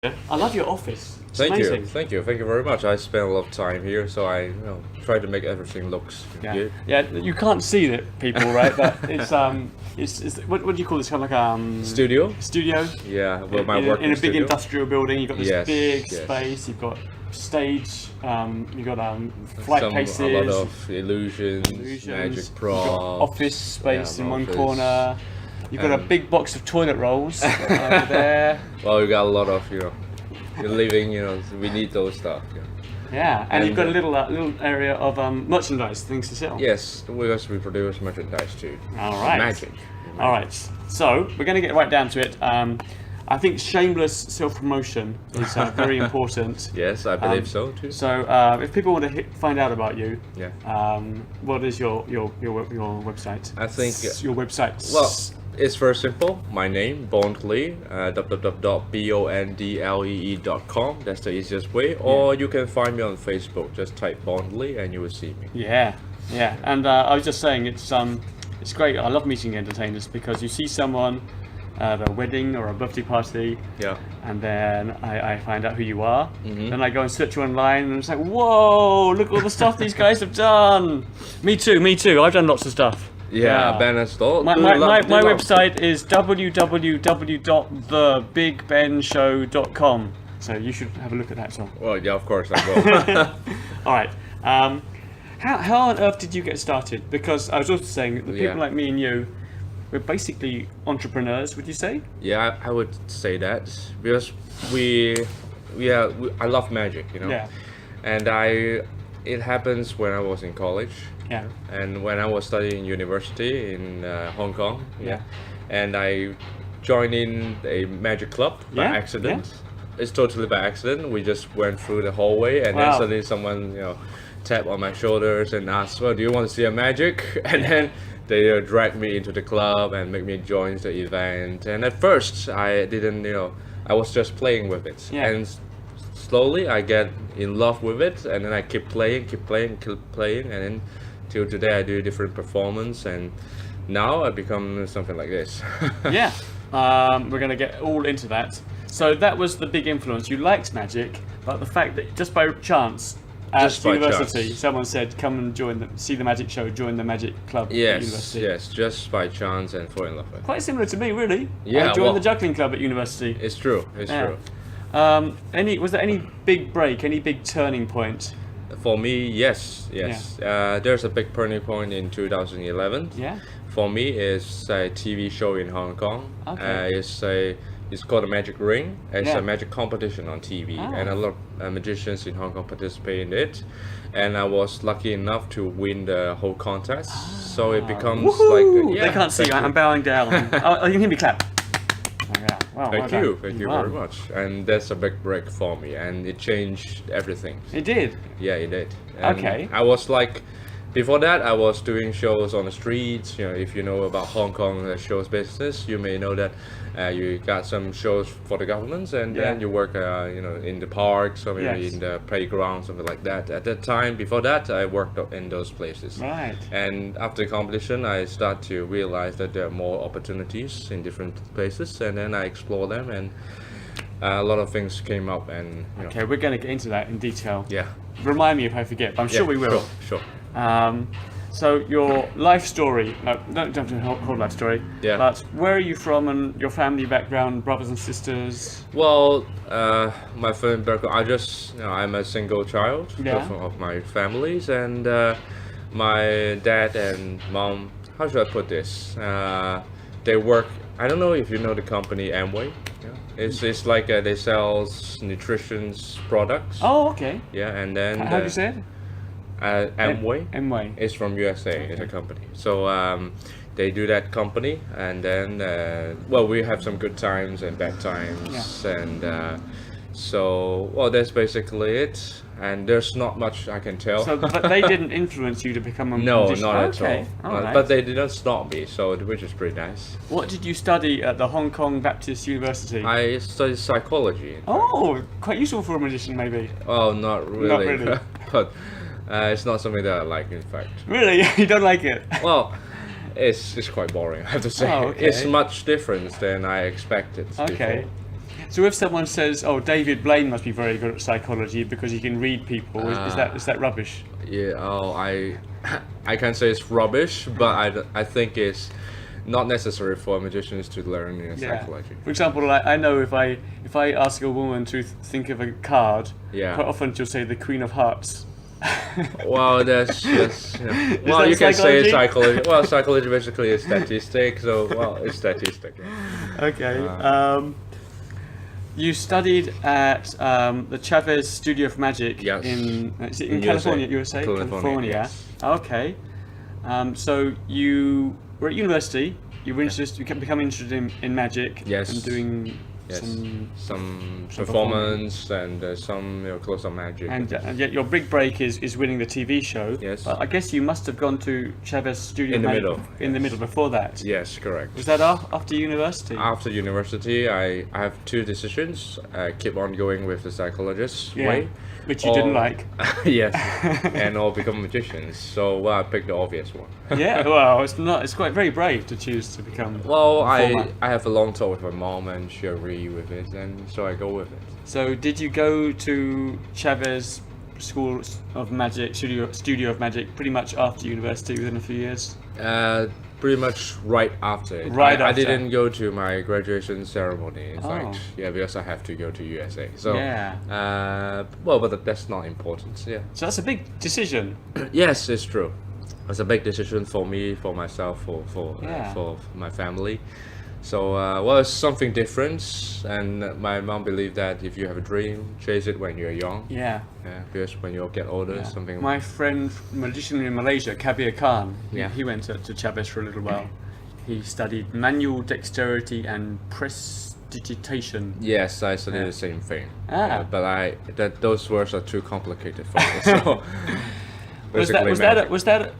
I love your office. It's Thank amazing. you, thank you, thank you very much. I spent a lot of time here, so I try to make everything looks Yeah, good. yeah. You can't see it, people, right? But it's what do you call this? Kind of like Studio? studio. Yeah, well, my in, working in a big studio. industrial building. You've got this Yes, big yes. space. You've got stage. You've got flight cases. A lot of illusions, magic You've got props. office space Yeah, in one office. corner. You've got a And- big box of toilet rolls over there. Well, we got a lot of you're living. We need those stuff. Yeah, and you've And, got a little area of merchandise, things to sell. Yes, we produce merchandise too. All right. Magic. All right. So we're going to get right down to it. I think shameless self-promotion is very important. Yes, I believe so too. So if people want to find out about you, Yeah. what is your website? I think- Your website. Well, it's very simple. My name, Bondlee, www.bondlee.com. That's the easiest way. Or you can find me on Facebook. Just type Bondlee and you will see me. Yeah, yeah. And I was just saying, it's great. I love meeting entertainers because you see someone at a wedding or a birthday party, Yeah. and then I find out who you are. Mm-hmm. Then I go and search you online, and it's like, whoa, look at all the stuff these guys have done. Me too. I've done lots of stuff. Yeah, Ben installed. My website is www.thebigbenshow.com. So you should have a look at that as well. Well, yeah, of course I will. All right. How on earth did you get started? Because I was also saying that the people Yeah. like me and you, we're basically entrepreneurs. Would you say? Yeah, I would say that because I love magic, Yeah. and it happens when I was in college. Yeah. And when I was studying university in Hong Kong, Yeah. and I joined in a magic club by Yeah, accident. It's totally by accident. We just went through the hallway, and Wow. then suddenly someone, tapped on my shoulders and asked, "Well, do you want to see a magic?" And then they dragged me into the club and make me join the event. And at first, I didn't, I was just playing with it, Yeah. and slowly I get in love with it, and then I keep playing, and then till today I do different performance, and now I become something like this. Yeah. We're going to get all into that. So that was the big influence. You liked magic, but the fact that just by chance at Just by university, chance. someone said, "Come and see the magic show, join the magic club at Yes, university." yes, just by chance and fall in love with it. Quite similar to me, really. Yeah, I joined well- the juggling club at university. It's true, it's Yeah. true. Was there any big break, any big turning point? For me, yes. There's a big turning point in 2011. Yeah. For me, it's a TV show in Hong Kong. Okay. It's called a Magic Ring. It's Yeah. a magic competition on TV, Ah. and a lot of magicians in Hong Kong participate in it. And I was lucky enough to win the whole contest. So it becomes Woohoo! like They can't see you. thank I'm bowing down. Oh, you can hear me clap. Oh, yeah. Wow, Thank well you, done. thank you Wow. very much. And that's a big break for me, and it changed everything. It did. Yeah, it did. And Okay. I was like, before that, I was doing shows on the streets. If you know about Hong Kong shows business, you may know that you got some shows for the governments, and then Yeah. you work, in the parks or maybe Yes. in the playground, something like that. At that time, before that, I worked in those places. Right. And after the competition, I start to realize that there are more opportunities in different places, and then I explore them, and a lot of things came up, and Okay, we're going to get into that in detail. yeah. Remind me if I forget, but I'm sure we will. Sure. So your life story, no, don't have to whole life story. Yeah. But where are you from and your family background, brothers and sisters? Well, my family background, I'm a single child Yeah. of my families, and my dad and mom, how should I put this? They work, I don't know if you know the company Amway. Yeah. It's like they sell nutrition products. Oh, okay. Yeah, and then How do you say it? Amway. Amway. It's from USA. It's a company. So they do that company, and then we have some good times and bad times, and that's basically it. And there's not much I can tell. So, but they didn't influence you to become a No, magician? not at Okay. all. All right. But they didn't stop me, which is pretty nice. What did you study at the Hong Kong Baptist University? I studied psychology. Oh, quite useful for a magician, maybe. Oh, not really. Not really. But it's not something that I like, in fact. Really? You don't like it? Well, it's quite boring, I have to say. Oh, okay. It's much different than I expected Okay. before. So if someone says, "Oh, David Blaine must be very good at psychology because he can read people," is that rubbish? Yeah. Oh, I can't say it's rubbish, but I think it's not necessary for magicians to learn psychology. For example, I know if I ask a woman to think of a card, quite often she'll say the Queen of Hearts. Well, that's just well, you can say it's psychology. Well, psychology basically is statistic, so it's statistic. Okay. You studied at the Chavez Studio of Magic in California. You were saying California. Yes. Okay. So you were at university. You were interested. You kept becoming interested in magic. Yes. And doing some performance and some close-up magic. And yet your big break is winning the TV show. Yes. But I guess you must have gone to Chavez Studio In the Magic middle. In the middle before that. Yes, correct. Was that after university? After university, I have two decisions. Keep on going with the psychologist way. Which you didn't like. Yes. And or become magicians. So I picked the obvious one. Yeah, well, it's quite very brave to choose to become. Well, I have a long talk with my mom and she agreed with it, and so I go with it. So did you go to Chavez School of Magic, Studio of Magic, pretty much after university, within a few years? Pretty much right after it. I didn't go to my graduation ceremony, in fact. Yeah, because I have to go to USA. So but that's not important. Yeah. So that's a big decision. Yes, it's true. It's a big decision for me, for myself, for my family. So it's something different, and my mom believed that if you have a dream, chase it when you're young. Yeah. Yeah, because when you get older, something. My friend, magician in Malaysia, Kabir Khan. He went to Chavez for a little while. He studied manual dexterity and prestidigitation. Yes, I studied the same thing. But those words are too complicated for me. So was that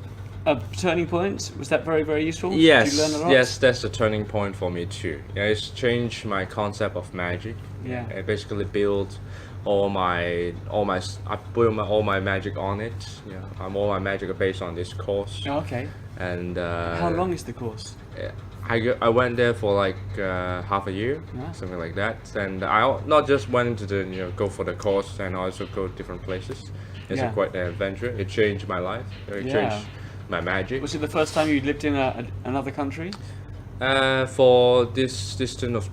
a turning point? Was that very, very useful? Yes. Did you learn a lot? Yes, that's a turning point for me too. Yeah, it's changed my concept of magic. Yeah. I basically built all my magic on it. Yeah, all my magic are based on this course. Oh, okay. And how long is the course? I went there for like half a year, something like that. And I not just went to go for the course, and also go different places. It's quite an adventure. It changed my life. It changed my magic. Was it the first time you lived in another country? For this distance of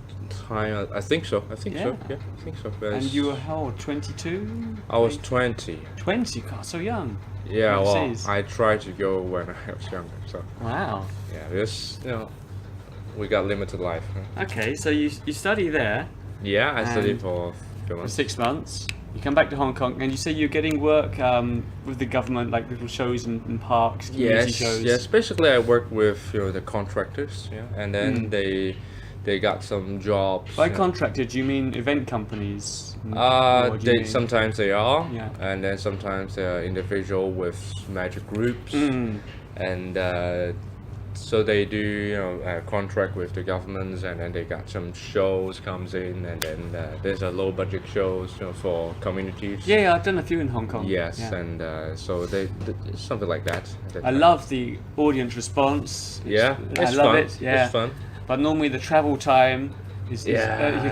time, I think so. I think so. Yeah, I think so. And you were how old? 22? I was 20. 20? God, so young. Yeah, well, I tried to go when I was younger. So. Wow. Yeah, because we got limited life. Huh? Okay, so you study there. Yeah, I studied for 6 months. You come back to Hong Kong, and you say you're getting work with the government, like little shows in parks, community shows. Yes. Basically, I work with the contractors, and then they got some jobs. By contractor, do you mean event companies? Sometimes they are, and then sometimes they are individual with magic groups, and so they do a contract with the governments, and then they got some shows comes in, and then there's a low budget shows for communities. Yeah, I've done a few in Hong Kong. Yes, and so they something like that. I love the audience response. It's I love fun. it. Yeah, it's fun. But normally the travel time is you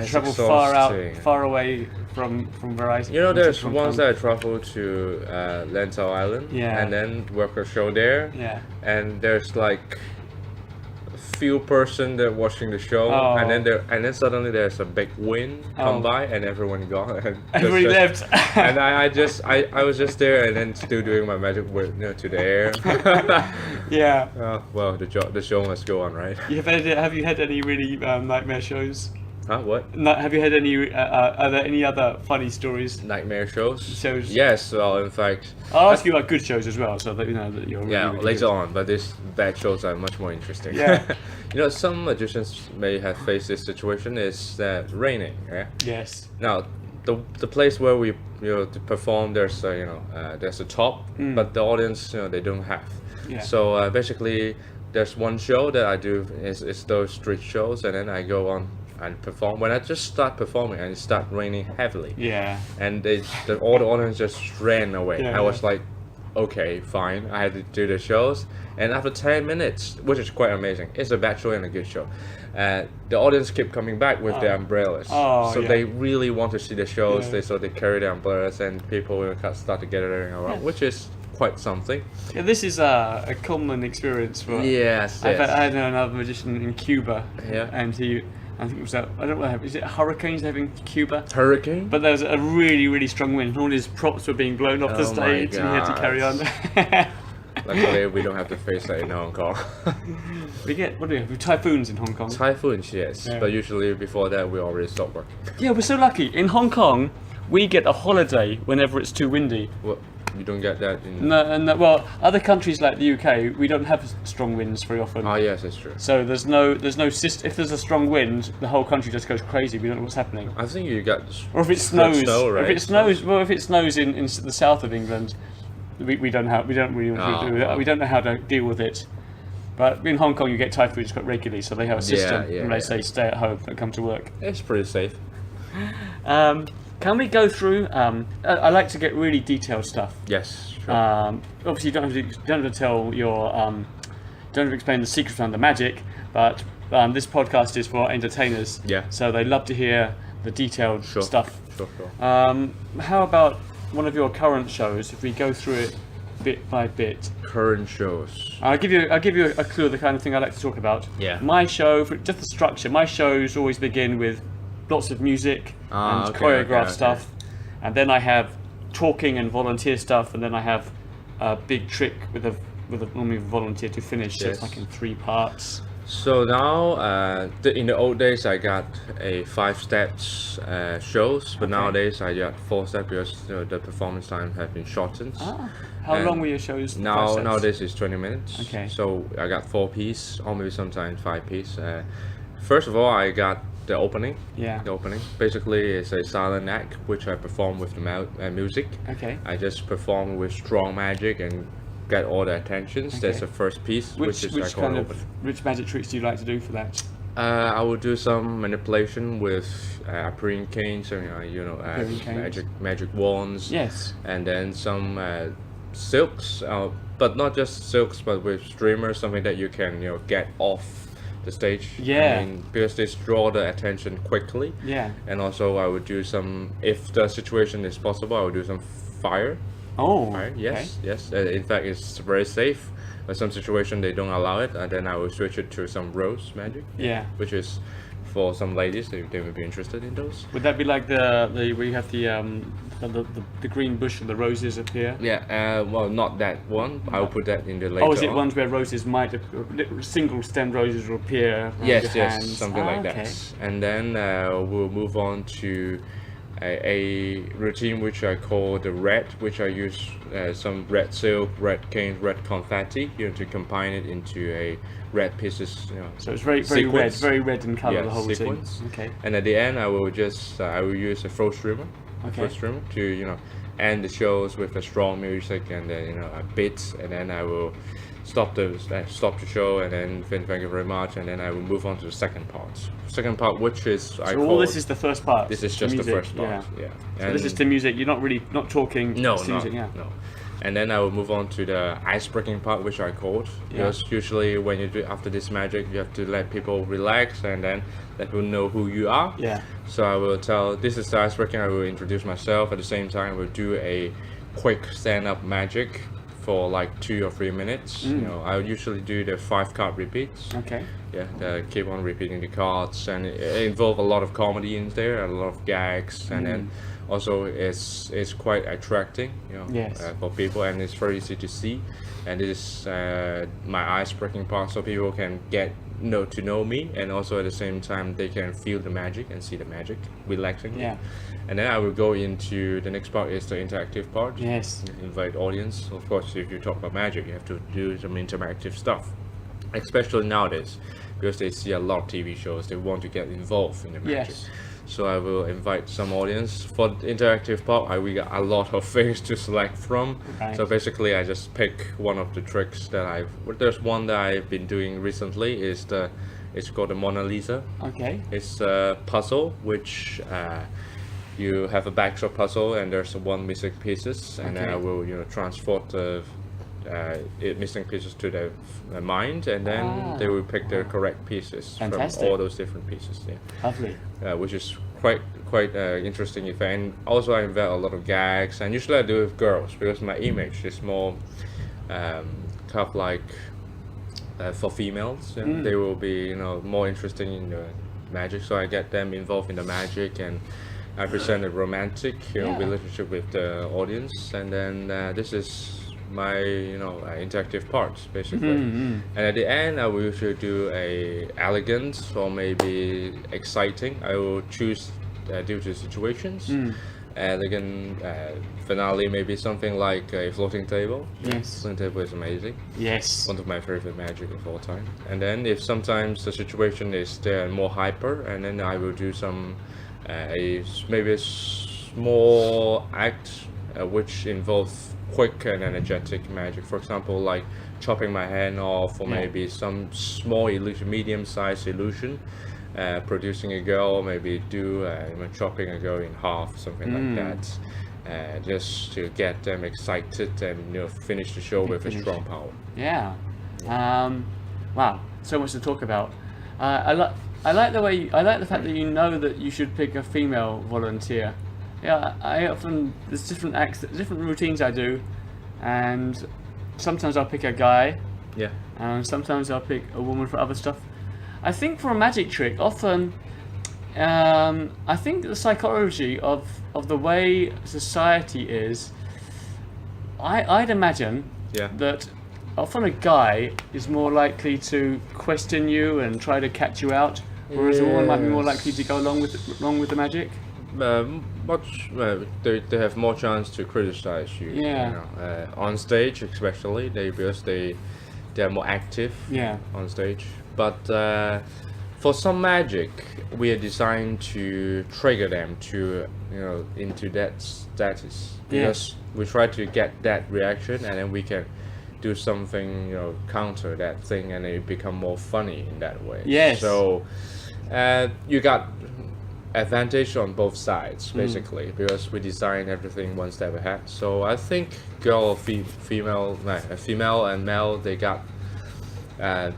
travel far away from Verizon. There's once I traveled to Lantau Island, and then work a show there, and there's like few person that watching the show, and then suddenly there's a big wind come by, and everyone gone. And everybody left. And I was just there, and then still doing my magic with to the air. Well, the show must go on, right? Have you had any really nightmare shows? Huh? What? Have you had any? Are there any other funny stories? Nightmare shows? Yes. Well, in fact, I'll ask you about good shows as well, so that you know that you're. Really later good. on. But these bad shows are much more interesting. Yeah. Some magicians may have faced this situation is that raining. Yeah. Yes. Now, the place where we to perform, there's a top, but the audience they don't have. Yeah. So basically, there's one show that I do is those street shows, and then I go on and perform. When I just start performing, and it start raining heavily. Yeah. And all the audience just ran away. I was like, okay, fine. I had to do the shows, and after 10 minutes, which is quite amazing, it's a bad show and a good show. The audience keep coming back with their umbrellas, so they really want to see the shows. So they carry their umbrellas, and people will start to gathering around, which is quite something. Yeah, this is a common experience for. Yes. I had another magician in Cuba. Yeah. And I think it was I don't know, is it hurricanes they have in Cuba? Hurricane? But there was a really, really strong wind, and all his props were being blown off the stage, and he had to carry on. Luckily, we don't have to face that in Hong Kong. We have typhoons in Hong Kong. Typhoons, yes. Yeah. But usually before that, we already stop working. Yeah, we're so lucky. In Hong Kong, we get a holiday whenever it's too windy. Well, you don't get that in... No, well, other countries like the UK, we don't have strong winds very often. Oh, yes, that's true. So there's no system. If there's a strong wind, the whole country just goes crazy. We don't know what's happening. I think you got... Or if it snows, snow, right? if it snows in the south of England, we don't really do that. We don't know how to deal with it. But in Hong Kong, you get typhoons quite regularly, so they have a system, and they say stay at home, don't come to work. It's pretty safe. Can we go through? I like to get really detailed stuff. Yes, sure. Obviously, you don't have to tell your, don't have to explain the secrets around the magic, but this podcast is for entertainers. Yeah. So they love to hear the detailed stuff. Sure. How about one of your current shows? If we go through it bit by bit. Current shows. I'll give you a clue of the kind of thing I like to talk about. Yeah. My show, just the structure. My shows always begin with lots of music and choreographed stuff, and then I have talking and volunteer stuff, and then I have a big trick with a normally volunteer to finish. So it's like in 3 parts. So now, in the old days, I got a 5 steps shows, but nowadays I got 4 steps because the performance time has been shortened. How long were your shows? Nowadays it's 20 minutes. Okay. So I got 4 pieces, or maybe sometimes 5 pieces. First of all, I got the opening. Yeah. The opening. Basically, it's a silent act which I perform with the music. Okay. I just perform with strong magic and get all the attentions. Okay. That's the first piece, which is which kind of which magic tricks do you like to do for that? I will do some manipulation with appearing canes, and magic wands. Yes. And then some silks, but not just silks, but with streamers, something that you can get off the stage. Yeah. I mean, because this draw the attention quickly. Yeah. And also I would do some, if the situation is possible, I would do some fire. Oh. Fire. Yes. In fact, it's very safe. But some situation they don't allow it, and then I will switch it to some rose magic. Yeah. Which is for some ladies, they would be interested in those. Would that be like the where you have the green bush and the roses appear? Yeah, well, not that one. I'll put that in the later. Oh, is it ones where roses might single stem roses will appear? Yes, hands? something like that. And then we'll move on to a routine which I call the red, which I use some red silk, red cane, red confetti, to combine it into a red pieces. So it's very red in color, the whole sequence. routine. Okay. And at the end, I will just I will use a throat streamer. Okay. To end the shows with a strong music and a beat, and then I will stop the show, and then thank you very much, and then I will move on to the second part, which is so this is the first part. This is just the first part. Yeah. So this is the music. You're not talking. No. And then I will move on to the ice-breaking part, which I called. Because usually when you do after this magic, you have to let people relax and then let people know who you are. Yeah. So I will tell, this is the ice-breaking. I will introduce myself. At the same time, we'll do a quick stand-up magic for like 2 or 3 minutes. I usually do the 5-card repeats. Okay. Yeah, keep on repeating the cards, and it involves a lot of comedy in there, a lot of gags, and then also it's quite attracting, for people, and it's very easy to see. And this is my ice-breaking part, so people can get to know me, and also at the same time they can feel the magic and see the magic, relaxing. Yeah. And then I will go into the next part, is the interactive part. Yes. Invite audience. Of course, if you talk about magic, you have to do some interactive stuff, especially nowadays, because they see a lot of TV shows, they want to get involved in the magic. Yes. So I will invite some audience. For the interactive part, we got a lot of things to select from. Right. So basically I just pick one of the tricks that there's one that I've been doing recently, it's called the Mona Lisa. Okay. It's a puzzle which you have a backdrop puzzle and there's one missing pieces, and then I will transport the missing pieces to the mind, and then they will pick the correct pieces Fantastic. from all those different pieces. Yeah. Lovely. Which is quite interesting event. And also I invent a lot of gags, and usually I do it with girls because my image is more kind of like for females. They will be more interested in the magic, so I get them involved in the magic, and I present a romantic relationship with the audience, and then this is my interactive part basically. And at the end I will usually do a elegant or maybe exciting. I will choose due to situations. Elegant finale, maybe something like a floating table. Yes. Floating table is amazing. Yes. One of my favorite magic of all time. And then if sometimes the situation is there more hyper, and then I will do some maybe a small act which involves quick and energetic magic. For example, like chopping my hand off, or maybe some small illusion, medium-sized illusion, producing a girl, maybe do chopping a girl in half, something like that, just to get them excited and finish the show with a strong power. Yeah. Wow. So much to talk about. I like the fact that you know that you should pick a female volunteer. Yeah, there's different acts, different routines I do, and sometimes I'll pick a guy. Yeah. And sometimes I'll pick a woman for other stuff. I think for a magic trick, often, I think the psychology of the way society is, I'd imagine that often a guy is more likely to question you and try to catch you out, whereas a woman might be more likely to go along with the magic. They have more chance to criticize you. Yeah. On stage, especially, because they are more active. Yeah. On stage. But for some magic, we are designed to trigger them to into that status, because we try to get that reaction, and then we can do something counter that thing, and it become more funny in that way. Yes. So you got advantage on both sides basically, because we design everything one step ahead. So I think female and male, they got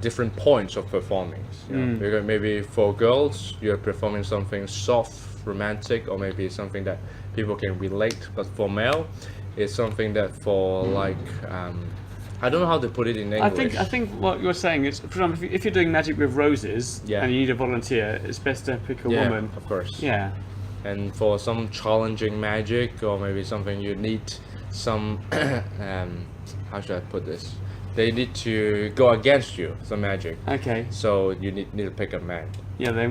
different points of performing. Because maybe for girls you're performing something soft, romantic, or maybe something that people can relate. But for male, it's something that for like I don't know how to put it in English. I think what you're saying is, for example, if you're doing magic with roses and you need a volunteer, it's best to pick a woman. Of course. Yeah. And for some challenging magic, or maybe something you need some how should I put this? They need to go against you, some magic. Okay. So you need to pick a man. Yeah. They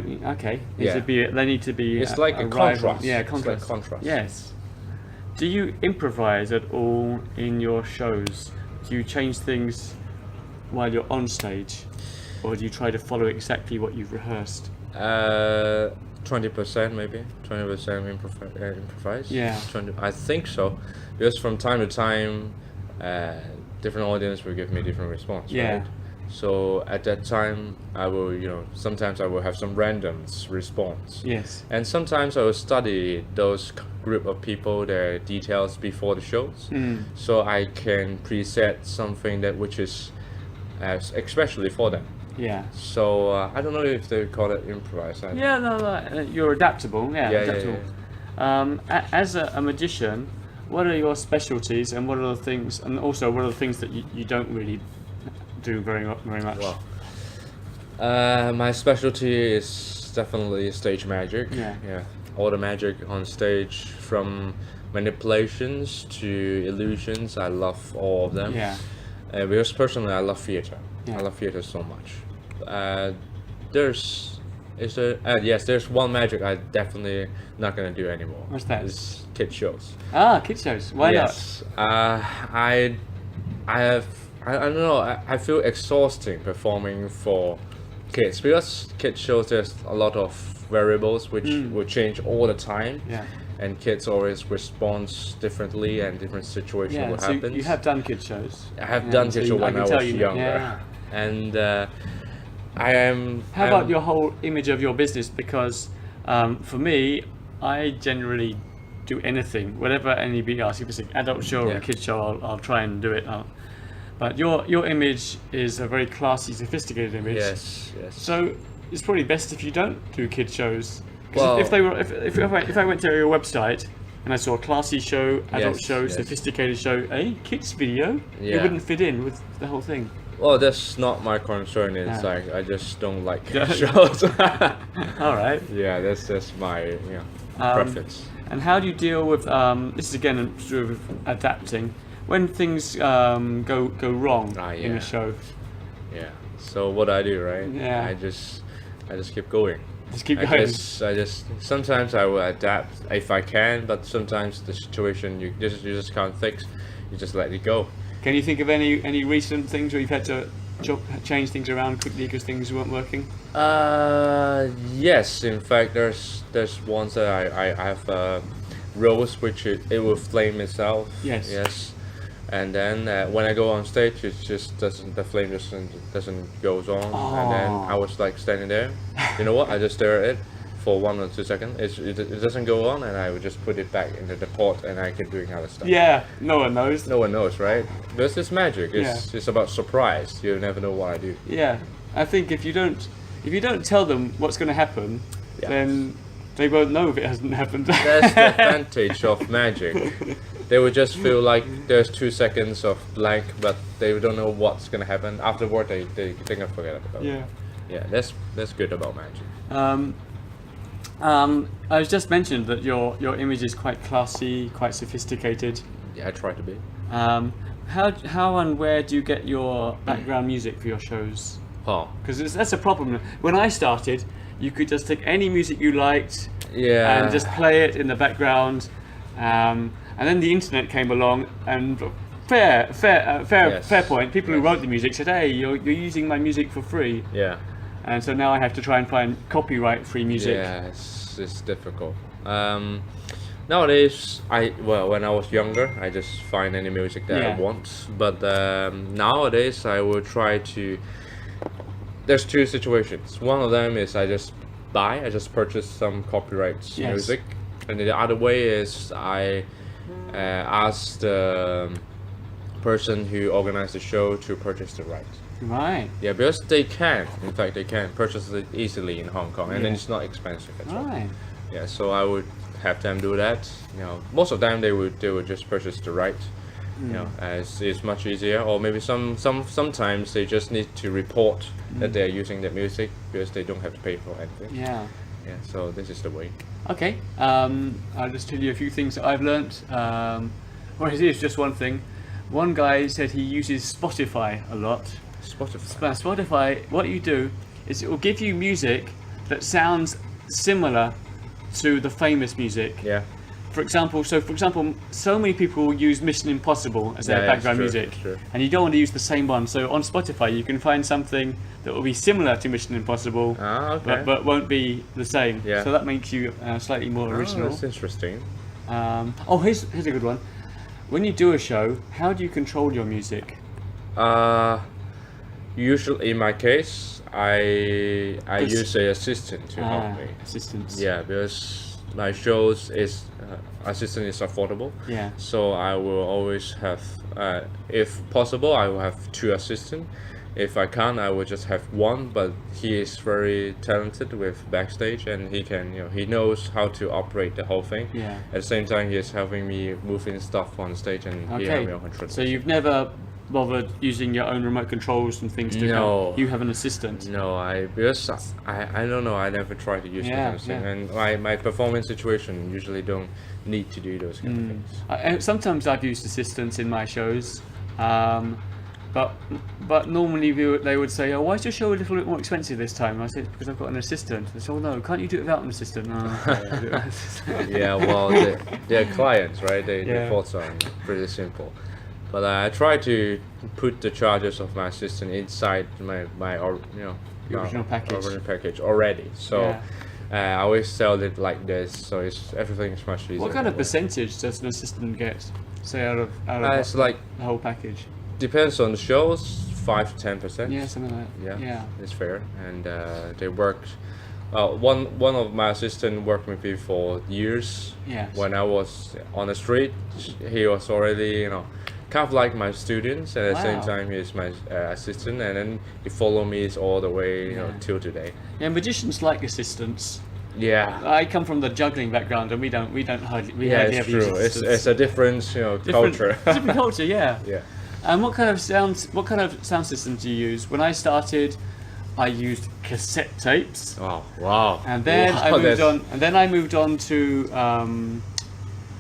need to be. It's like a contrast. Yeah, contrast. It's like contrast. Yes. Do you improvise at all in your shows? Do you change things while you're on stage, or do you try to follow exactly what you've rehearsed? 20% maybe. 20% improvise. Yeah. I think so, because from time to time, different audience will give me different response. Yeah. Right? So at that time, I will, sometimes I will have some random response. Yes. And sometimes I will study those group of people, their details before the shows, so I can preset something which is especially for them. Yeah. So I don't know if they call it improvise. Yeah, no, you're adaptable. Yeah, adaptable. Yeah. As a magician, what are your specialties, and what are the things, and also what are the things that you don't really do very much? Well, my specialty is definitely stage magic. Yeah. All the magic on stage, from manipulations to illusions, I love all of them. Yeah. Because personally, I love theater. Yeah. I love theater so much. There's one magic I definitely not gonna do anymore. What's that? It's kid shows. Ah, kid shows. Why not? I don't know. I feel exhausting performing for kids, because kid shows there's a lot of variables which will change all the time. Yeah. And kids always respond differently, and different situations will happen. So you have done kid shows. I have done kid shows when I was younger. Yeah. And I am. How about your whole image of your business? Because for me, I generally do anything, whatever anybody asks. If it's an adult show or a kid show, I'll try and do it. But your image is a very classy, sophisticated image. Yes. So it's probably best if you don't do kid shows. Well, if I went to your website and I saw a classy show, adult show, sophisticated show, a kids video, it wouldn't fit in with the whole thing. Well, that's not my concern. It's like I just don't like kids shows. All right. Yeah, that's my preference. And how do you deal with this is again sort of adapting when things go wrong in a show? Yeah. So what I do, right? Yeah. I just keep going. Just keep going. I just sometimes I will adapt if I can, but sometimes the situation you just can't fix. You just let it go. Can you think of any recent things where you've had to change things around quickly because things weren't working? Yes. In fact, there's ones that I have roles which it will flame itself. Yes. And then when I go on stage, it just the flame doesn't goes on. And then I was like standing there. You know what? I just stare at it for 1 or 2 seconds. It doesn't go on, and I would just put it back into the pot, and I keep doing other stuff. Yeah, no one knows. No one knows, right? Because it's magic. It's about surprise. You never know what I do. Yeah, I think if you don't tell them what's going to happen, then they won't know if it hasn't happened. That's the advantage of magic. They would just feel like there's 2 seconds of blank, but they don't know what's going to happen. Afterward, they can forget about it. Yeah, that's good about magic. I was just mentioned that your image is quite classy, quite sophisticated. Yeah, I try to be. How and where do you get your background music for your shows? Because that's a problem. When I started, you could just take any music you liked and just play it in the background. And then the internet came along, and fair point. People who wrote the music said, "Hey, you're using my music for free." Yeah. And so now I have to try and find copyright-free music. Yeah, it's difficult. Nowadays, when I was younger, I just find any music that I want. But nowadays, I will try to. There's 2 situations. One of them is I just purchase some copyright music, and the other way is I ask the person who organized the show to purchase the rights. Right. Yeah, because they can purchase it easily in Hong Kong, and then it's not expensive at all. Right. Yeah, so I would have them do that. Most of the time they would just purchase the right. As it's much easier. Or maybe sometimes they just need to report that they are using that music because they don't have to pay for anything. Yeah. Yeah. So this is the way. Okay. I'll just tell you a few things that I've learnt. Well, here's just one thing. One guy said he uses Spotify a lot. Spotify, what you do is it will give you music that sounds similar to the famous music. Yeah. For example, so many people use Mission Impossible as their background music, and you don't want to use the same one. So on Spotify, you can find something that will be similar to Mission Impossible, but won't be the same. Yeah. So that makes you slightly more original. That's interesting. Here's a good one. When you do a show, how do you control your music? Usually, in my case, I use an assistant to help me. Assistants. Yeah, because my shows is assistant is affordable. Yeah. So I will always have, if possible, I will have 2 assistants. If I can't, I will just have 1. But he is very talented with backstage, and he can, he knows how to operate the whole thing. Yeah. At the same time, he is helping me moving stuff on stage, and he helps me on control. So you've never bothered using your own remote controls and things to help? You have an assistant? No, because I don't know, I never try to use that kind of thing, and my performance situation usually don't need to do those kind of things. Sometimes I've used assistants in my shows, but normally they would say, "Oh, why is your show a little bit more expensive this time?" I said, "Because I've got an assistant." They said, "Oh no, can't you do it without an assistant?" Yeah, well, they're clients, right? Their thoughts are pretty simple. But I try to put the charges of my assistant inside my original package already. So I always sell it like this, so everything's much easier. What kind of percentage does an assistant get, say, out of it's like the whole package? Depends on the shows, 5 to 10%. Yeah, something like that. Yeah, it's fair, and they work one of my assistants worked with me for years. Yes. When I was on the street, he was already, kind of like my students, and at the same Wow. time he's my assistant, and then he followed me all the way, till today. Yeah, magicians like assistants. Yeah. I come from the juggling background, and we hardly Yeah, ever it's use true. assistants. It's a different, culture. Different culture, yeah. Yeah. And what kind of sound system do you use? When I started, I used cassette tapes, Wow. and then Wow, I moved on to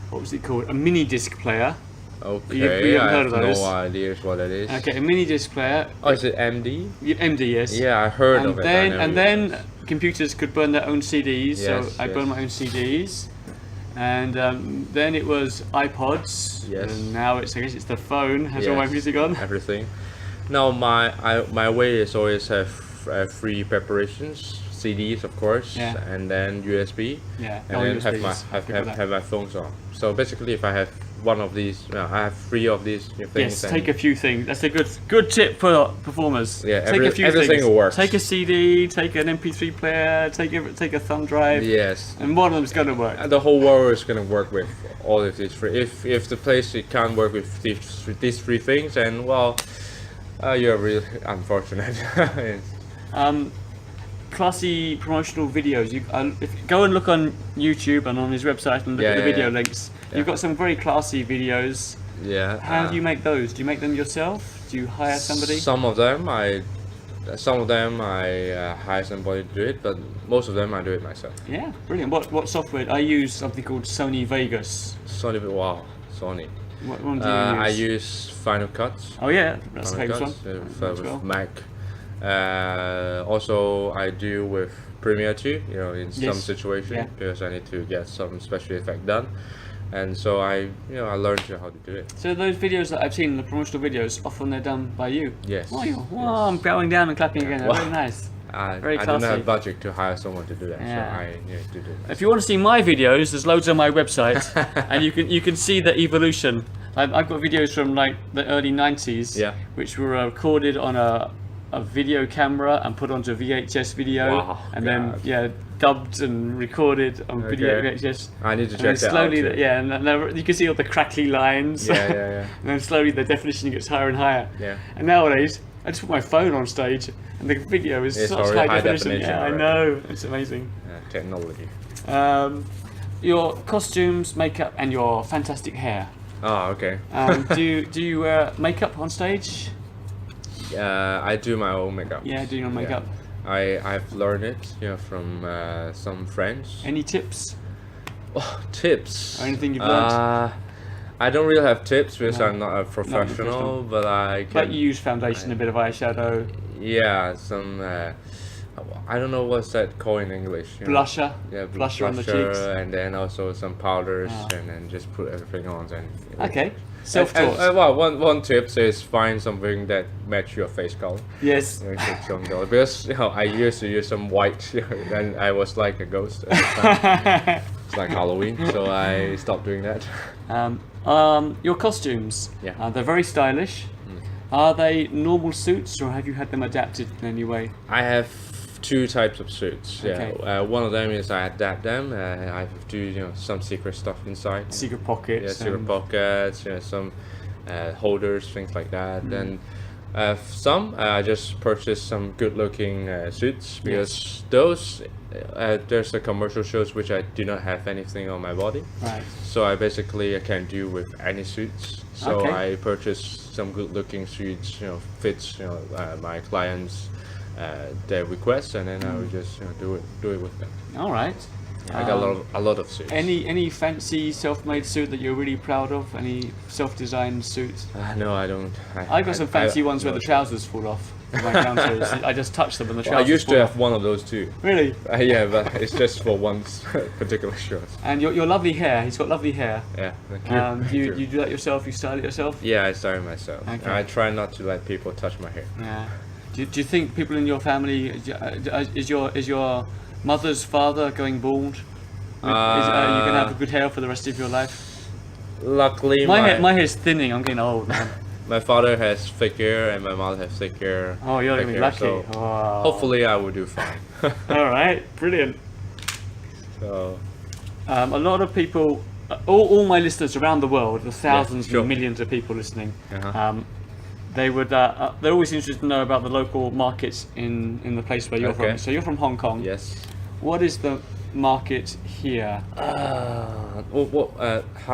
what was it called? A mini disc player. Okay. you haven't I heard have of those? no idea what that is. Okay, a mini disc player. Oh, is it MD? MD, yes. Yeah, I heard And of it. then I never used it. computers could burn their own CDs, Yes, so I yes. burned my own CDs. And then it was iPods, Yes. and now I guess it's the phone has all my Yes, music on. Everything. Now my way is always have free preparations, CDs of course, Yeah. and then USB, Yeah, and all then have USBs. have my phones on. So basically, if I have one of these, I have three of these things. Yes, and take a few things. That's a good tip for performers. Yeah, take a few everything things. will work. Take a CD, take an MP3 player, take a thumb drive, Yes. and one of them's gonna work. And the whole world is gonna work with all of these three. If the place it can't work with these three things, then well, you're really unfortunate. Classy promotional videos. Go and look on YouTube and on his website and look at the video links. Yeah. You've got some very classy videos. Yeah. How do you make those? Do you make them yourself? Do you hire somebody? Some of them I hire somebody to do it, but most of them I do it myself. Yeah, brilliant. What software? I use something called Sony Vegas. Sony, wow, Sony. What one do you I use? use Final Cut. Oh yeah, that's the Final famous Cut one. with As well. Mac. Also, I do with Premiere too. In some Yes. situations Yeah. because I need to get some special effect done, and so I learned how to do it. So those videos that I've seen, the promotional videos, often they're done by you. Yes. Oh, I'm bowing down and clapping again. Wow. Very nice. Very I don't classy. have budget to hire someone to do that, Yeah. so I need to do it. If you want to see my videos, there's loads on my website, and you can see the evolution. I've got videos from like the early 90s, Yeah. which were recorded on a video camera and put onto VHS video, Wow, and God. then dubbed and recorded on video Okay. VHS. I need to And check then that slowly, out. Too. and then you can see all the crackly lines. Yeah. And then slowly the definition gets higher and higher. Yeah. And nowadays, I just put my phone on stage, and the video is It's such already high high definition. definition Yeah, I already. know. It's amazing. Technology. Your costumes, makeup, and your fantastic hair. Oh, okay. Do you wear makeup on stage? I do my own makeup. Yeah, do your makeup. I've learned it, from some friends. Any tips? Oh, tips. Or anything you've learned? I don't really have tips because No. I'm not a professional, professional. but I can. But you use foundation, a bit of eyeshadow, Yeah, some. I don't know what's that called in English. blusher. Yeah, blusher on the cheeks. and then also some powders, Ah. and then just put everything on. And Okay, self-taught. well, one tip is find something that match your face color. Yes. Take some color. Because I used to use some white, and I was like a ghost. At the time. It's like Halloween, so I stopped doing that. Your costumes. Yeah. They're very stylish. Are they normal suits, or have you had them adapted in any way? I have two types of suits. Okay. Yeah. One of them is I adapt them. I do some secret stuff inside. Secret pockets. Yeah, secret and- pockets. Some holders, things like that. Then some I just purchased some good-looking suits because those there's the commercial shows which I do not have anything on my body. Right. So I basically can do with any suits. So Okay. I purchased some good-looking suits, fits my clients' their requests, and then I would just do it with them. All right. I got a lot of suits. Any fancy self-made suit that you're really proud of? Any self-designed suits? No, I don't. I got some fancy ones where no. the trousers fall off. My counters. I just touch them and the Well, I trousers used fall to off. have one of those too. Really? Yeah, but it's just for one particular shirt. And your lovely hair. He's got lovely hair. Yeah, thank you. You do that yourself? You style it yourself? Yeah, I style it myself. Okay. I try not to let people touch my hair. Yeah. Do you think people in your family is your mother's father going bald? You gonna have a good hair for the rest of your life? Luckily, My hair's thinning. I'm getting old, man. My father has figure and my mother has figure. Oh, you're gonna be lucky. So Wow. hopefully I will do fine. All right, brilliant. So A lot of people, all my listeners around the world, the thousands sure. and millions of people listening, Uh-huh. they're always interested to know about the local markets in the place where you're Okay. from. So you're from Hong Kong. yes. What is the market here? How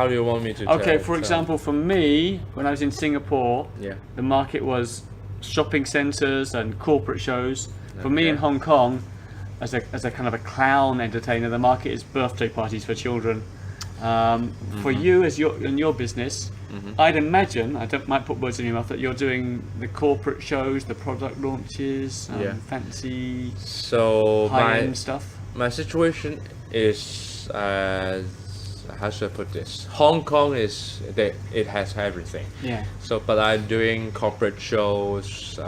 do you want me to? Okay, tell? for example, for me, when I was in Singapore, Yeah. the market was shopping centres and corporate shows. For me in Okay. Hong Kong, as a kind of a clown entertainer, the market is birthday parties for children. For you, in your business, I'd imagine, might put words in your mouth, that you're doing the corporate shows, the product launches, Yeah. fancy So high-end stuff. my situation is how should I put this? Hong Kong it has everything. Yeah. So, but I'm doing corporate shows,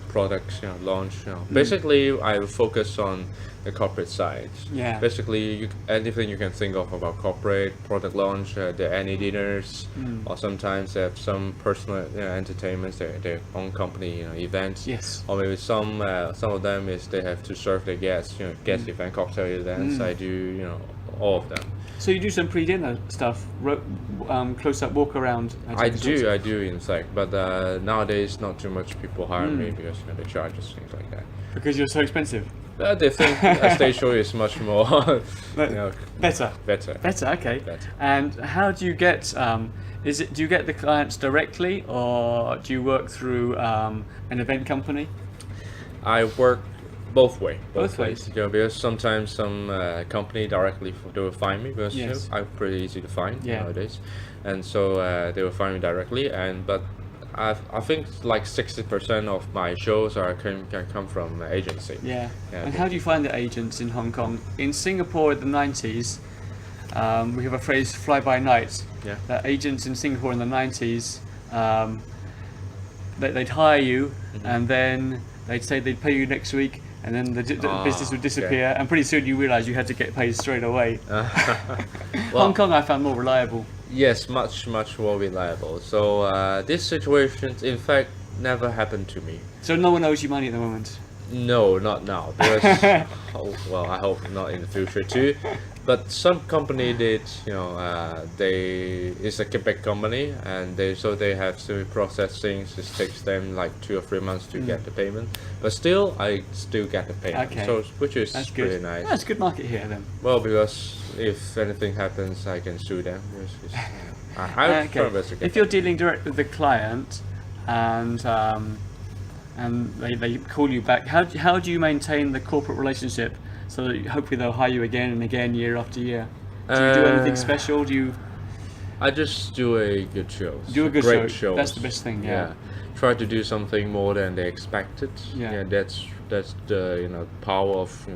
products, launch. Basically, I focus on the corporate side. Yeah. Basically, anything you can think of about corporate product launch, the any dinners, or sometimes they have some personal entertainments, their own company events. Yes. Or maybe some of them is they have to serve their guests, guest event, cocktail events. I do all of them. So you do some pre-dinner stuff, close-up walk around. I do in fact, but nowadays not too much people hire me because the charges, things like that. Because you're so expensive. They think a stage show is much more Better. better. Better. Okay. Better. And how do you get? Do you get the clients directly, or do you work through an event company? I work both ways. Ways. Because sometimes some company directly they will find me because Yes. I'm pretty easy to find nowadays, and so they will find me directly. But I think like 60% of my shows can come from agency. Yeah. Yeah, And how do you find the agents in Hong Kong? In Singapore in the 90s, we have a phrase "fly by night." Yeah. Agents in Singapore in the 90s, they'd hire you, and then they'd say they'd pay you next week, and then the business would disappear, okay. and pretty soon you realise you had to get paid straight away. Well, Hong Kong I found more reliable. yes, much more reliable. So this situation, in fact, never happened to me. So no one owes you money at the moment. No, not now. Because well, I hope not in the future too. But some company did, it's a big company, and they have to process things. It takes them like 2 or 3 months to get the payment. But still, I still get the payment. Okay. So which is That's good. pretty nice. That's a good market here then. Well, because if anything happens, I can sue them. I Okay. If you're dealing direct with the client, and they call you back, how do you maintain the corporate relationship so that hopefully they'll hire you again and again year after year? Do you do anything special? Do you I just do a good show. do a good Great show? shows. That's the best thing. Yeah. Try to do something more than they expected. Yeah. That's the power of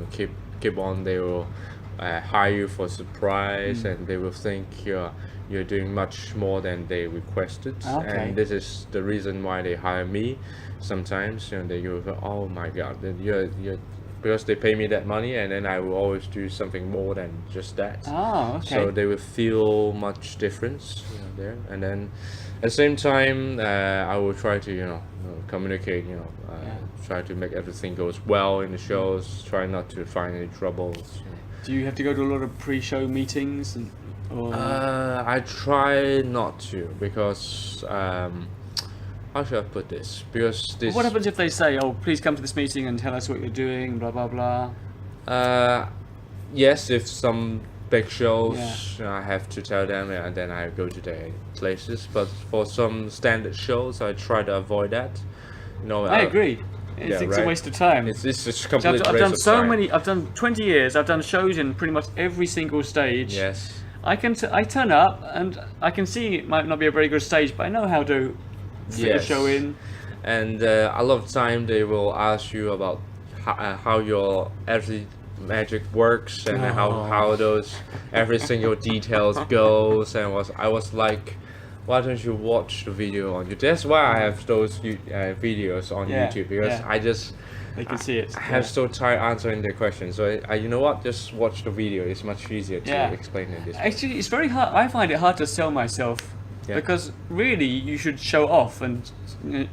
keep on. They will hire you for surprise, and they will think you're doing much more than they requested. Okay. And this is the reason why they hire me. Sometimes they go, oh my God, then you're because they pay me that money, and then I will always do something more than just that. Oh, okay. So they will feel much difference there, and then at the same time I will try to communicate, try to make everything goes well in the shows, try not to find any troubles. Do you have to go to a lot of pre-show meetings or I try not to, because how should I put this? Because this. what happens if they say, "Oh, please come to this meeting and tell us what you're doing," blah blah blah? Yes, if some big shows, I have to tell them, and then I go to their places. But for some standard shows, I try to avoid that. I agree. It's a waste of time. It's just So complete I've waste done of so time. many. I've done 20 years. I've done shows in pretty much every single stage. Yes. I turn up and I can see it might not be a very good stage, but I know how to fit a show in. And a lot of time they will ask you about how your every magic works, and how those every single details goes. And I was like, why don't you watch the video on YouTube? That's why I have those videos on YouTube, because They can see it. I have so tired answering their questions. So you know what? Just watch the video. It's much easier to explain it this way. Actually, it's very hard. I find it hard to sell myself because really you should show off and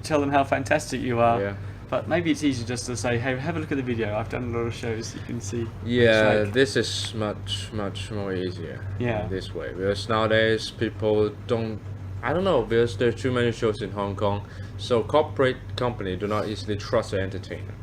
tell them how fantastic you are. Yeah. But maybe it's easier just to say, hey, have a look at the video. I've done a lot of shows. You can see. Yeah, like. this is much more easier. Yeah. This way, because nowadays people don't. I don't know, because there's too many shows in Hong Kong, so corporate company do not easily trust the entertainer.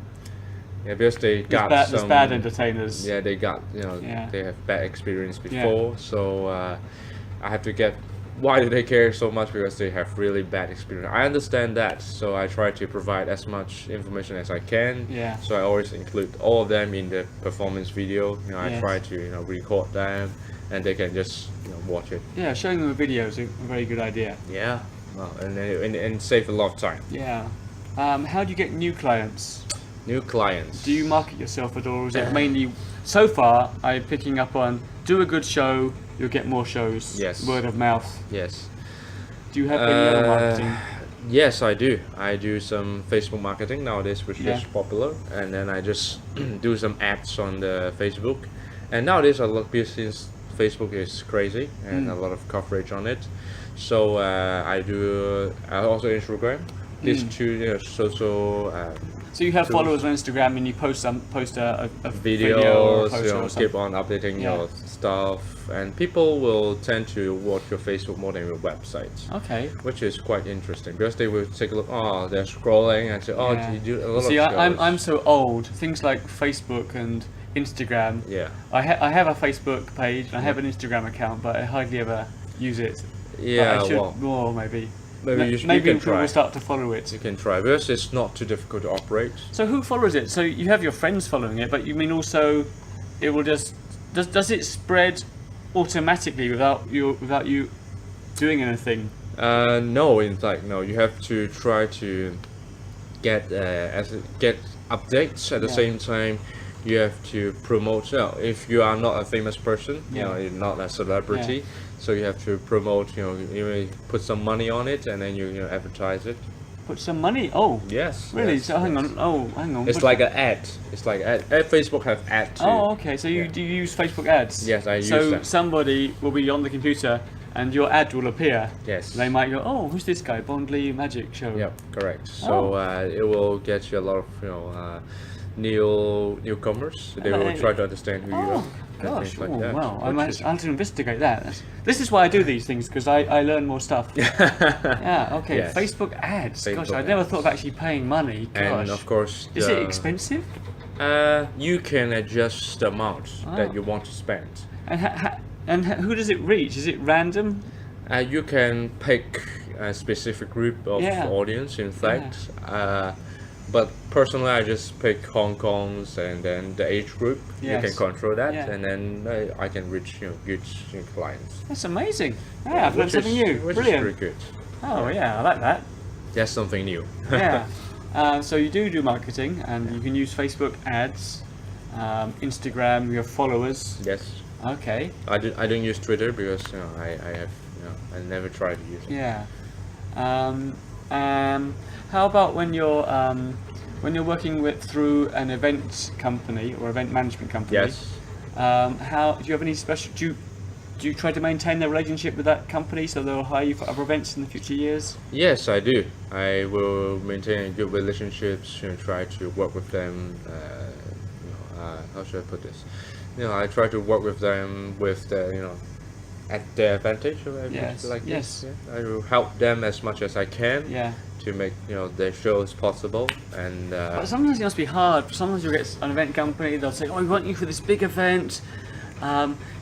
Yeah, because they got there's bad entertainers. Yeah, they got they have bad experience before, so I have to get. Why do they care so much? Because they have really bad experience. I understand that, so I try to provide as much information as I can. Yeah. So I always include all of them in the performance video. I try to record them, and they can just watch it. Yeah, showing them a video is a very good idea. Yeah. Well, and save a lot of time. Yeah. How do you get new clients? New clients. Do you market yourself at all? Or is it mainly, so far, I'm picking up on do a good show, you'll get more shows. Yes. Word of mouth. Yes. Do you have any other marketing? Yes, I do. I do some Facebook marketing nowadays, which is popular, and then I just do some ads on the Facebook. And nowadays, a lot since Facebook is crazy and a lot of coverage on it, so I also Instagram. These two social. So you have followers on Instagram and you post a videos, video or a post or keep on updating your stuff, and people will tend to watch your Facebook more than your website. Okay. Which is quite interesting because they will take a look. Oh, they're scrolling and say, "Oh, you do a lot of shows." I'm so old. Things like Facebook and Instagram. Yeah. I have a Facebook page and I have an Instagram account, but I hardly ever use it. Yeah. But I should more maybe. Maybe people will start to follow it. You can try because it's not too difficult to operate. So who follows it? So you have your friends following it, but you mean also it will just does it spread automatically without you doing anything? No, in fact, no. You have to try to get updates at the same time. You have to promote. If you are not a famous person, you're not a celebrity. Yeah. So you have to promote, you put some money on it, and then you advertise it. Put some money? Oh. Yes. Really? Yes, so hang on. It's like an ad. It's like ad. Facebook have ad too. Oh, okay. So do you use Facebook ads? Yes, I use them. So somebody will be on the computer, and your ad will appear. Yes. They might go, oh, who's this guy? Bond Lee Magic Show. Yep, correct. So it will get you a lot of newcomers. They will try to understand who you are. Gosh, like that. Wow! I have to investigate that. This is why I do these things, because I learn more stuff. Yeah. Okay. Yes. Facebook ads. Gosh, I never thought of actually paying money. Gosh. And of course, is it expensive? You can adjust the amount that you want to spend. And who does it reach? Is it random? You can pick a specific group of audience. In fact. But personally, I just pick Hong Kong's and then the age group. Yes. You can control that, and then I can reach good clients. That's amazing. Yeah, I've learned something new. Which Brilliant. is pretty good. Oh yeah, I like that. That's something new. Yeah. So you do marketing, and you can use Facebook ads, Instagram. You have followers. Yes. Okay. I don't use Twitter because I never try to use it. Yeah. How about when you're working through an event company or event management company? Yes. How do you have any special? Do you try to maintain the relationship with that company so they'll hire you for other events in the future years? Yes, I do. I will maintain good relationships. Try to work with them. How should I put this? I try to work with them with the at their advantage. Yes. Yes. I will help them as much as I can. Yeah. To make their shows possible, and but sometimes it must be hard. Sometimes you get an event company, they'll say, "Oh, we want you for this big event.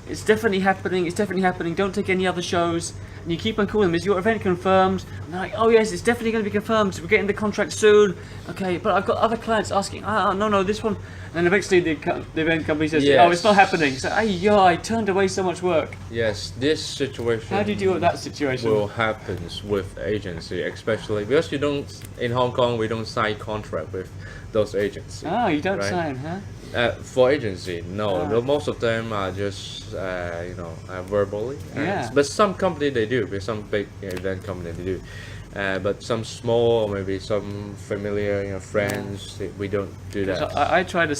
It's definitely happening. It's definitely happening. Don't take any other shows." And you keep on calling them. Is your event confirmed? And they're like, "Oh yes, it's definitely going to be confirmed. We're getting the contract soon." Okay, but I've got other clients asking, no, this one. And eventually the event company says, yes. "Oh, it's not happening." So, I turned away so much work. Yes, this situation. How do you deal with that situation? Will happens with agency, especially because in Hong Kong we don't sign contract with those agencies. Oh, you don't sign, huh? For agency, no. Most of them are just verbally. But some company they do. With some big event company they do. But some small, or maybe some familiar, friends, we don't do that. So I try to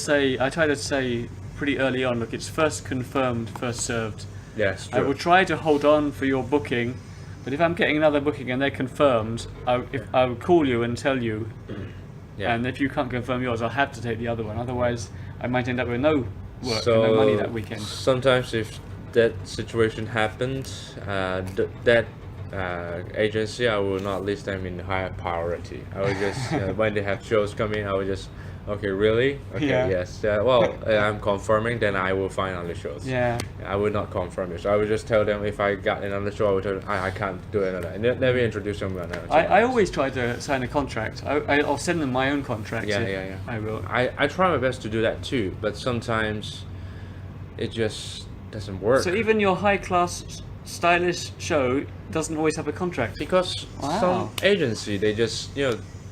say pretty early on. Look, it's first confirmed, first served. Yes, true. I will try to hold on for your booking, But if I'm getting another booking and they're confirmed, I would call you and tell you. Yeah. And if you can't confirm yours, I'll have to take the other one. Otherwise, I might end up with no work So and no money that weekend. sometimes if that situation happens, that agency, I will not list them in higher priority. I will just when they have shows coming, I will just okay, really? Okay, Yeah. yes. Well, I'm confirming. Then I will find other shows. Yeah. I will not confirm it. So I will just tell them if I got another show, I will tell them I can't do another. And let me introduce them to another. I always try to sign a contract. I'll send them my own contract. Yeah. I will. I try my best to do that too, but sometimes it just doesn't work. So even your high-class, stylish show doesn't always have a contract. Because Wow. some agency, they just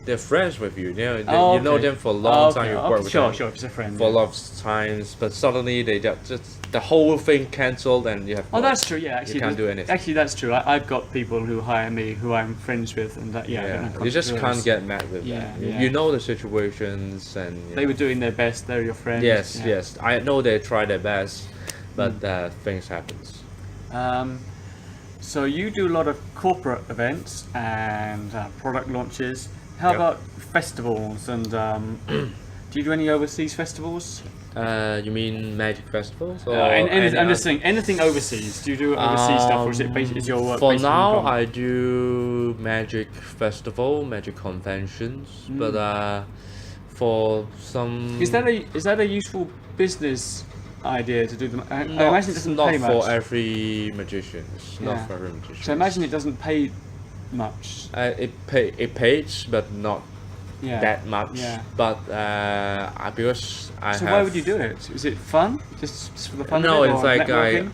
they're friends with you. You know okay. them for a long time. Okay, You've okay, worked with sure, them sure, if it's a friend. for a yeah. lot of times, but suddenly they just the whole thing cancelled, and you have. Oh, that's true. Yeah, actually, you can't do anything. Actually, that's true. I've got people who hire me who I'm friends with, and that I don't have You just contract can't get mad with Yeah, that. yeah. You know the situations, and They were doing their best. They're your friends. yes, yeah. yes. I know they try their best, but things happens. So you do a lot of corporate events and product launches. How Yep. about festivals? And do you do any overseas festivals? You mean magic festivals? Or I'm just saying anything overseas. Do you do overseas stuff, or is it is your work? For based in now, Hong Kong? I do magic festival, magic conventions, but for some Is that a useful business idea to do them? I not, imagine it doesn't not pay for much. every magician. It's Yeah. not for every magician. So I imagine it doesn't pay much. It pays, but not Yeah. that much. Yeah. But because I So have. why would you do it? Is it fun? Just for the fun No, of it? it's or like networking?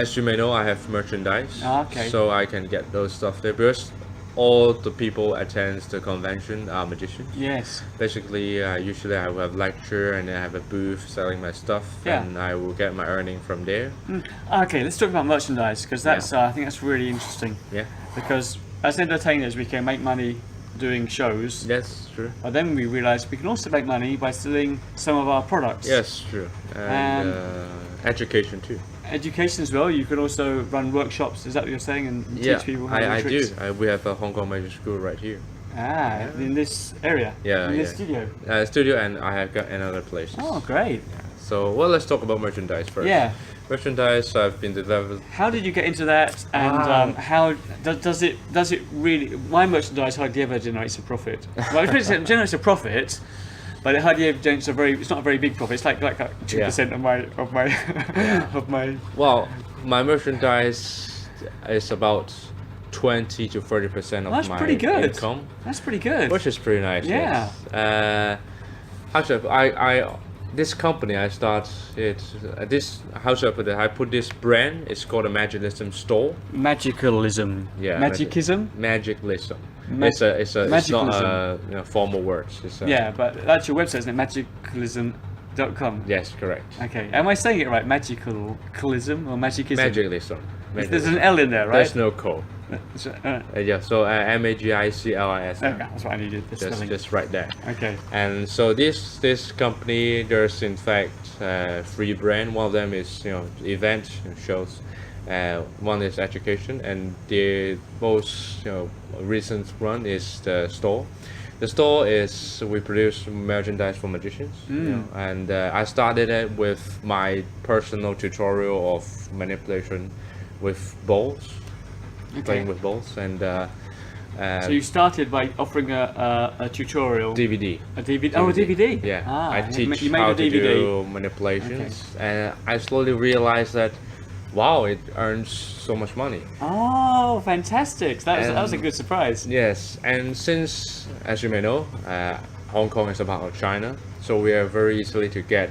as you may know, I have merchandise. Ah, okay. So I can get those stuff there because all the people attends the convention are magicians. Yes. Basically, usually I will have lecture and I have a booth selling my stuff, Yeah. and I will get my earning from there. Okay, let's talk about merchandise because that's I think that's really interesting. Yeah, Because as entertainers, we can make money doing shows, that's true. but then we realize we can also make money by selling some of our products. Yes, true. And education too. Education as well. You can also run workshops. Is that what you're saying? And Yeah, teach people how to do I do. tricks? We have a Hong Kong magic school right here. In this area. Yeah, In this yeah. studio. Studio, and I have got another place. Oh, great. So, well, let's talk about merchandise first. Yeah. Merchandise, I've been developed. How did you get into that? And how does it really? My merchandise hardly ever generates a profit. Well, it generates a profit, but it hardly ever generates it's not a very big profit. It's like 2% of my of my. Well, my merchandise is about 20 to 30% of That's my pretty good. income, That's pretty good. which is pretty nice. Yeah. Yes. Actually, this company I started this. How should I put it? I put this brand. It's called a Magicalism store. Magicalism. Yeah. Magicism. Magicalism. Ma- It's not Magicalism. formal words. It's Yeah, but that's your website, isn't it? Magicalism.com. Yes, correct. Okay. Am I saying it right? Magicalism or magicism? Magicalism. There's an L in there, right? There's no code. So, Yeah. So MAGICLIS. okay, that's what I needed. The spelling. Just right there. Okay. And so this company, there's in fact three brand. One of them is event shows. One is education, and the most recent one is the store. The store is we produce merchandise for magicians, and I started it with my personal tutorial of manipulation with balls, playing with balls, and So you started by offering a tutorial. DVD. A DVD. Oh, a DVD. Yeah, Ah, I teach you made how a to DVD. do manipulations, and I slowly realized that, wow, it earns so much money. Oh, fantastic! That was a good surprise. Yes, and since, as you may know, Hong Kong is a part of China, so we are very easily to get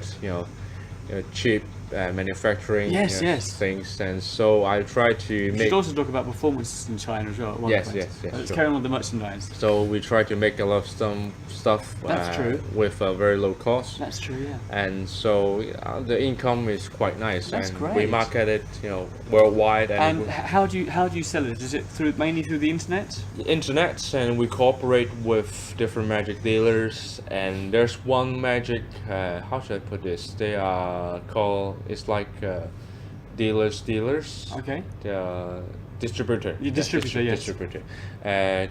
cheap manufacturing Yes, yes. things, and so I try to You make. should also talk about performances in China as well. At one Yes, point. yes, yes, Let's sure. carry on with the merchandise. So we try to make a lot of stuff That's true. with a very low cost. That's true. Yeah. And so the income is quite nice. That's and great. we market it, worldwide, and And how do you sell it? Is it mainly through the internet? internet, and we cooperate with different magic dealers. And there's one magic. How should I put this? They are called. It's like dealers. Okay. Distributor. Your distributor, yes.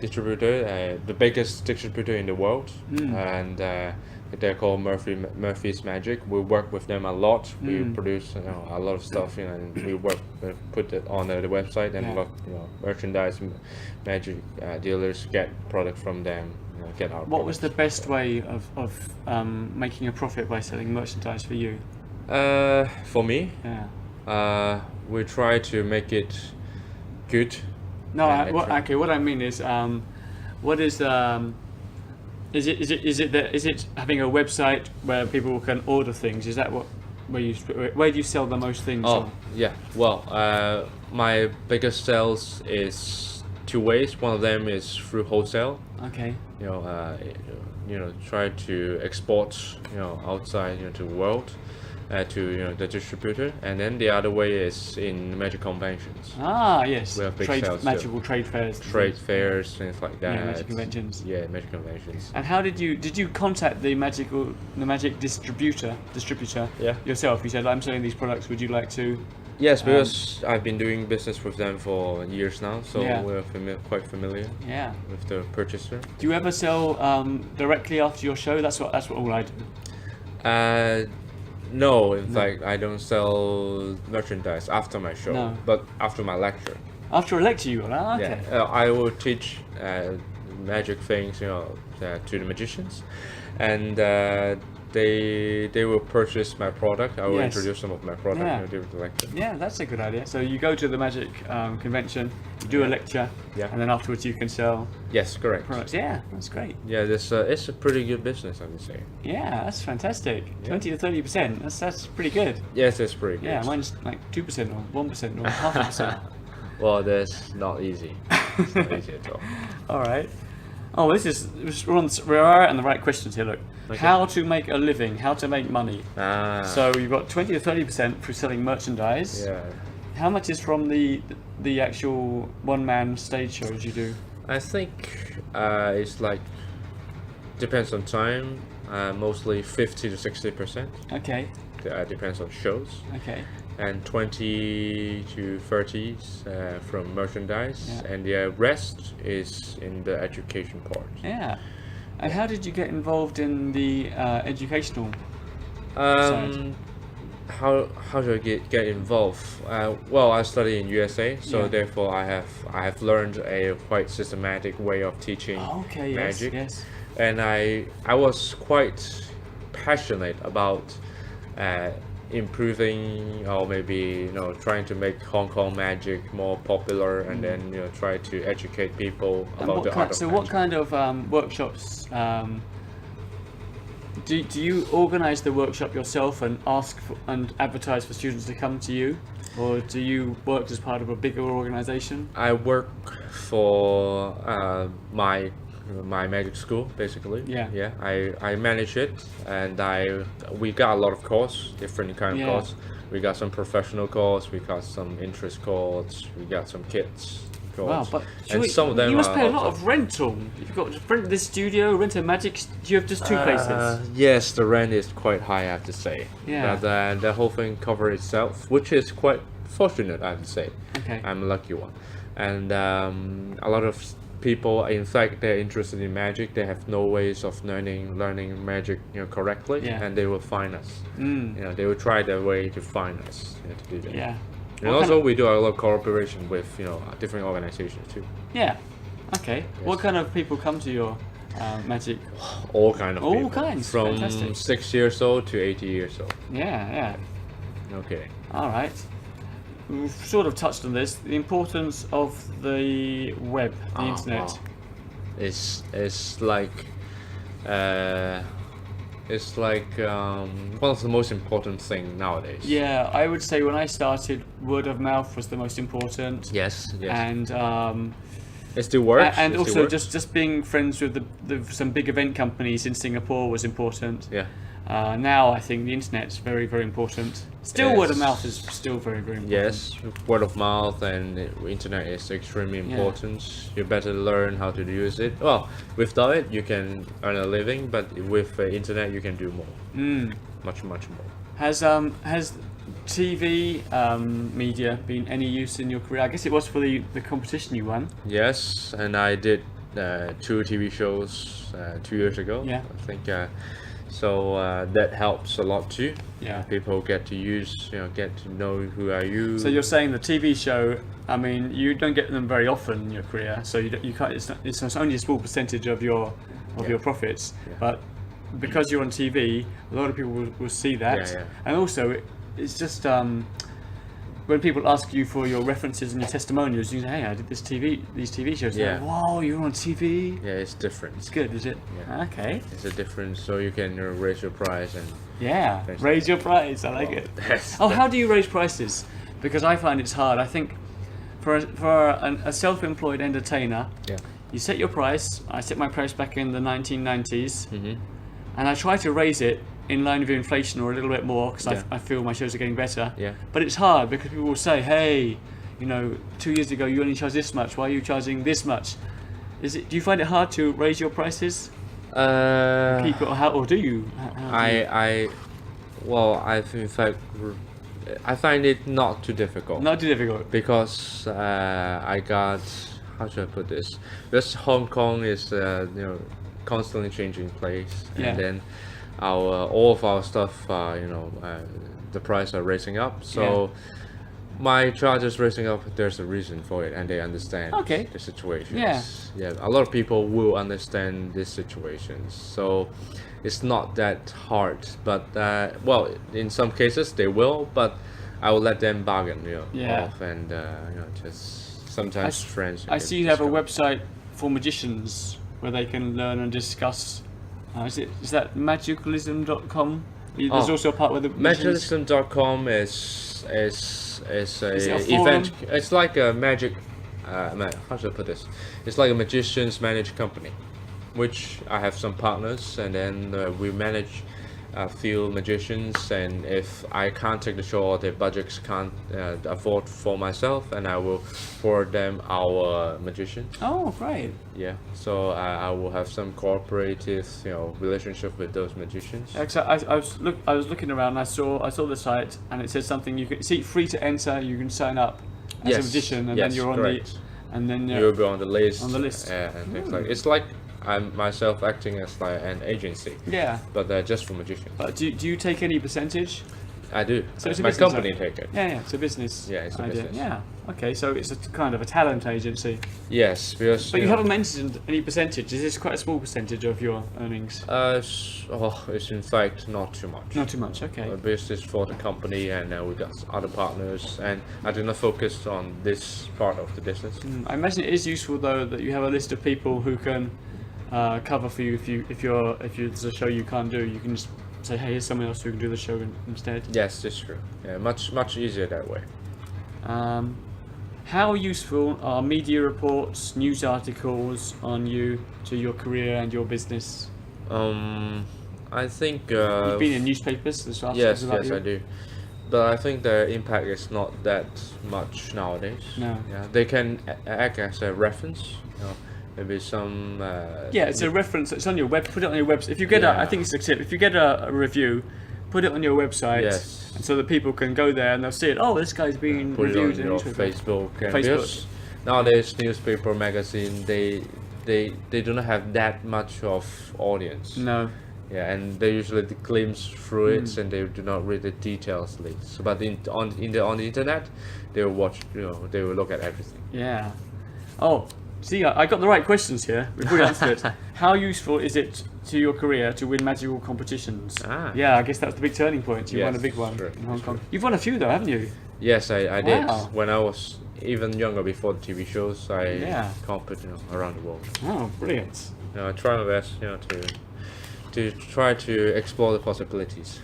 Distributor, the biggest distributor in the world, and they're called Murphy's Magic. We work with them a lot. We produce a lot of stuff, and we put it on the website, and merchandise, magic dealers get product from them. Get our. What was the best way of making a profit by selling merchandise for you? For me, we try to make it good. No, what I mean is, what is is it having a website where people can order things? Is that where do you sell the most things? Oh, yeah. Well, my biggest sales is two ways. One of them is through wholesale. Okay. Try to export, outside, to the world, to the distributor, and then the other way is in magic conventions. Ah, yes. We have big sales magical trade fairs. Trade fairs, things like that. Yeah, magic conventions. Yeah, magic conventions. And how did you contact the magic distributor yourself? You said, I'm selling these products. Would you like to? Yes, because I've been doing business with them for years now, so we're quite familiar. Yeah. With the purchaser. Do you ever sell directly after your show? That's what all I do. No, in fact, I don't sell merchandise after my show, but after my lecture. After a lecture, you will. Ah, okay. Yeah, I will teach magic things, to the magicians, and they will purchase my product. I will introduce some of my product during the lecture. Yeah, that's a good idea. So you go to the magic convention, you do a lecture, and then afterwards you can sell. Yes, correct. Products. Yeah, that's great. Yeah, it's a pretty good business, I would say. Yeah, that's fantastic. 20 to 30%. That's pretty good. Yes, it's pretty good. Yeah, mine's like 2% or 1% or half a percent. Well, that's not easy. It's not easy at all. All right. Oh, we are on the right questions here. Look, how to make a living, how to make money. So you've got 20 to 30% for selling merchandise. Yeah. How much is from the actual one-man stage shows you do? I think it's like depends on time. Mostly 50 to 60%. Okay. Depends on shows. Okay. And 20 to 30s from merchandise, and the rest is in the education part. Yeah. And how did you get involved in the educational side? How do I get involved? Well, I study in USA, so therefore I have learned a quite systematic way of teaching magic. Yes. And I was quite passionate about improving, or maybe trying to make Hong Kong magic more popular, and then try to educate people about the art of magic. So what kind of workshops do you organize the workshop yourself and and advertise for students to come to you, or do you work as part of a bigger organization? I work for my magic school, basically. Yeah. I manage it, and we got a lot of courses, different kind of courses. We got some professional courses, we got some interest courses, we got some kids courses. Wow, but some of them you must pay a lot of rental. You've got to rent this studio, rent a magic. Do you have just two places? Yes, the rent is quite high, I have to say. Yeah. But the whole thing covers itself, which is quite fortunate, I have to say. Okay. I'm a lucky one, and a lot of people, in fact, they're interested in magic. They have no ways of learning magic, correctly, and they will find us. They will try their way to find us to do that. Yeah. And also, we do a lot of cooperation with different organizations too. Yeah. Okay. Yes. What kind of people come to your magic? All kind of people. All kinds. From Fantastic. 6 years old to 80 years old. Yeah. Okay. All right. We've sort of touched on this. The importance of the web, the internet. It's like one of the most important thing nowadays. Yeah, I would say when I started, word of mouth was the most important. Yes. And it still works. And also just being friends with some big event companies in Singapore was important. Yeah. Now I think the internet's very, very important. Still, word of mouth is still very, very important. Yes, word of mouth and internet is extremely important. You better learn how to use it. Well, without it, you can earn a living, but with internet, you can do more. Much more. Has TV media been any use in your career? I guess it was for the competition you won. Yes, and I did 2 TV shows 2 years ago. Yeah. I think so that helps a lot too. Yeah. People get to get to know who are you. So you're saying the TV show, I mean, you don't get them very often in your career, so you can't. It's only a small percentage of your profits, but because you're on TV, a lot of people will see that, and also it's just when people ask you for your references and your testimonials, you say, "Hey, I did these TV shows." Yeah. Like, wow, you're on TV. Yeah, it's different. It's good, is it? Yeah. Okay. It's a difference, so you can raise your price and. Yeah, raise your price. I like it. How do you raise prices? Because I find it's hard. I think for a self-employed entertainer, you set your price. I set my price back in the 1990s, and I try to raise it in line with inflation or a little bit more because I feel my shows are getting better. Yeah. But it's hard because people will say, "Hey, 2 years ago you only charged this much. Why are you charging this much?" Do you find it hard to raise your prices? Keep it, or do you? In fact, I find it not too difficult. Not too difficult. Because I got, how should I put this? Because Hong Kong is constantly changing place, and then all of our stuff, the price are raising up. So. My charges raising up, there's a reason for it, and they understand the situations. Yeah, a lot of people will understand these situations, so it's not that hard. But in some cases they will, but I will let them bargain, off, and just sometimes friends. I see you have a website for magicians where they can learn and discuss. Is that magicalism.com? There's also a part where the magicalism.com is a event. It's like a magic. How should I put this? It's like a magician's managed company, which I have some partners, and then we manage a few magicians. And if I can't take the show or their budgets can't afford for myself, and I will forward them our magicians. Oh, great. Yeah. So I will have some cooperative, relationship with those magicians. I was looking around. And I saw the site, and it says something you can see free to enter. You can sign up as a magician, and then you're on you'll be on the list. And things like it's like I'm myself acting as like an agency. Yeah. But just for magicians. But do you take any percentage? I do. So it's my company take it. Yeah, it's a business. Yeah, it's a business. Yeah. Okay, so it's a kind of a talent agency. Yes, because. But you haven't mentioned any percentage. Is this quite a small percentage of your earnings? It's in fact not too much. Not too much. Okay. This is for the company, and we got other partners, and I do not focus on this part of the business. I imagine it is useful though that you have a list of people who can cover for you if there's a show you can't do. You can just say, hey, here's someone else who can do the show instead. Yes, that's true. Yeah, much easier that way. How useful are media reports, news articles on you to your career and your business? I think you've been in newspapers. Yes, I do. But I think the impact is not that much nowadays. No. Yeah, they can act as a reference. Maybe some. It's a reference. It's on your web. Put it on your website. If you get I think it's a tip. If you get a review, put it on your website. Yes. And so that people can go there and they'll see it. Oh, this guy's being reviewed on your Facebook. Facebook. Nowadays, newspaper, magazine, they do not have that much of audience. No. Yeah, and they usually glimpse through it, and they do not read the details. So, but on the internet, they will watch. They will look at everything. Yeah. Oh. See, I got the right questions here. We've already answered it. How useful is it to your career to win magical competitions? Yeah, I guess that was the big turning point. You won a big one in Hong Kong. You've won a few though, haven't you? Yes, I did. When I was even younger, before the TV shows, I competed around the world. Oh, brilliant. I try my best, to try to explore the possibilities,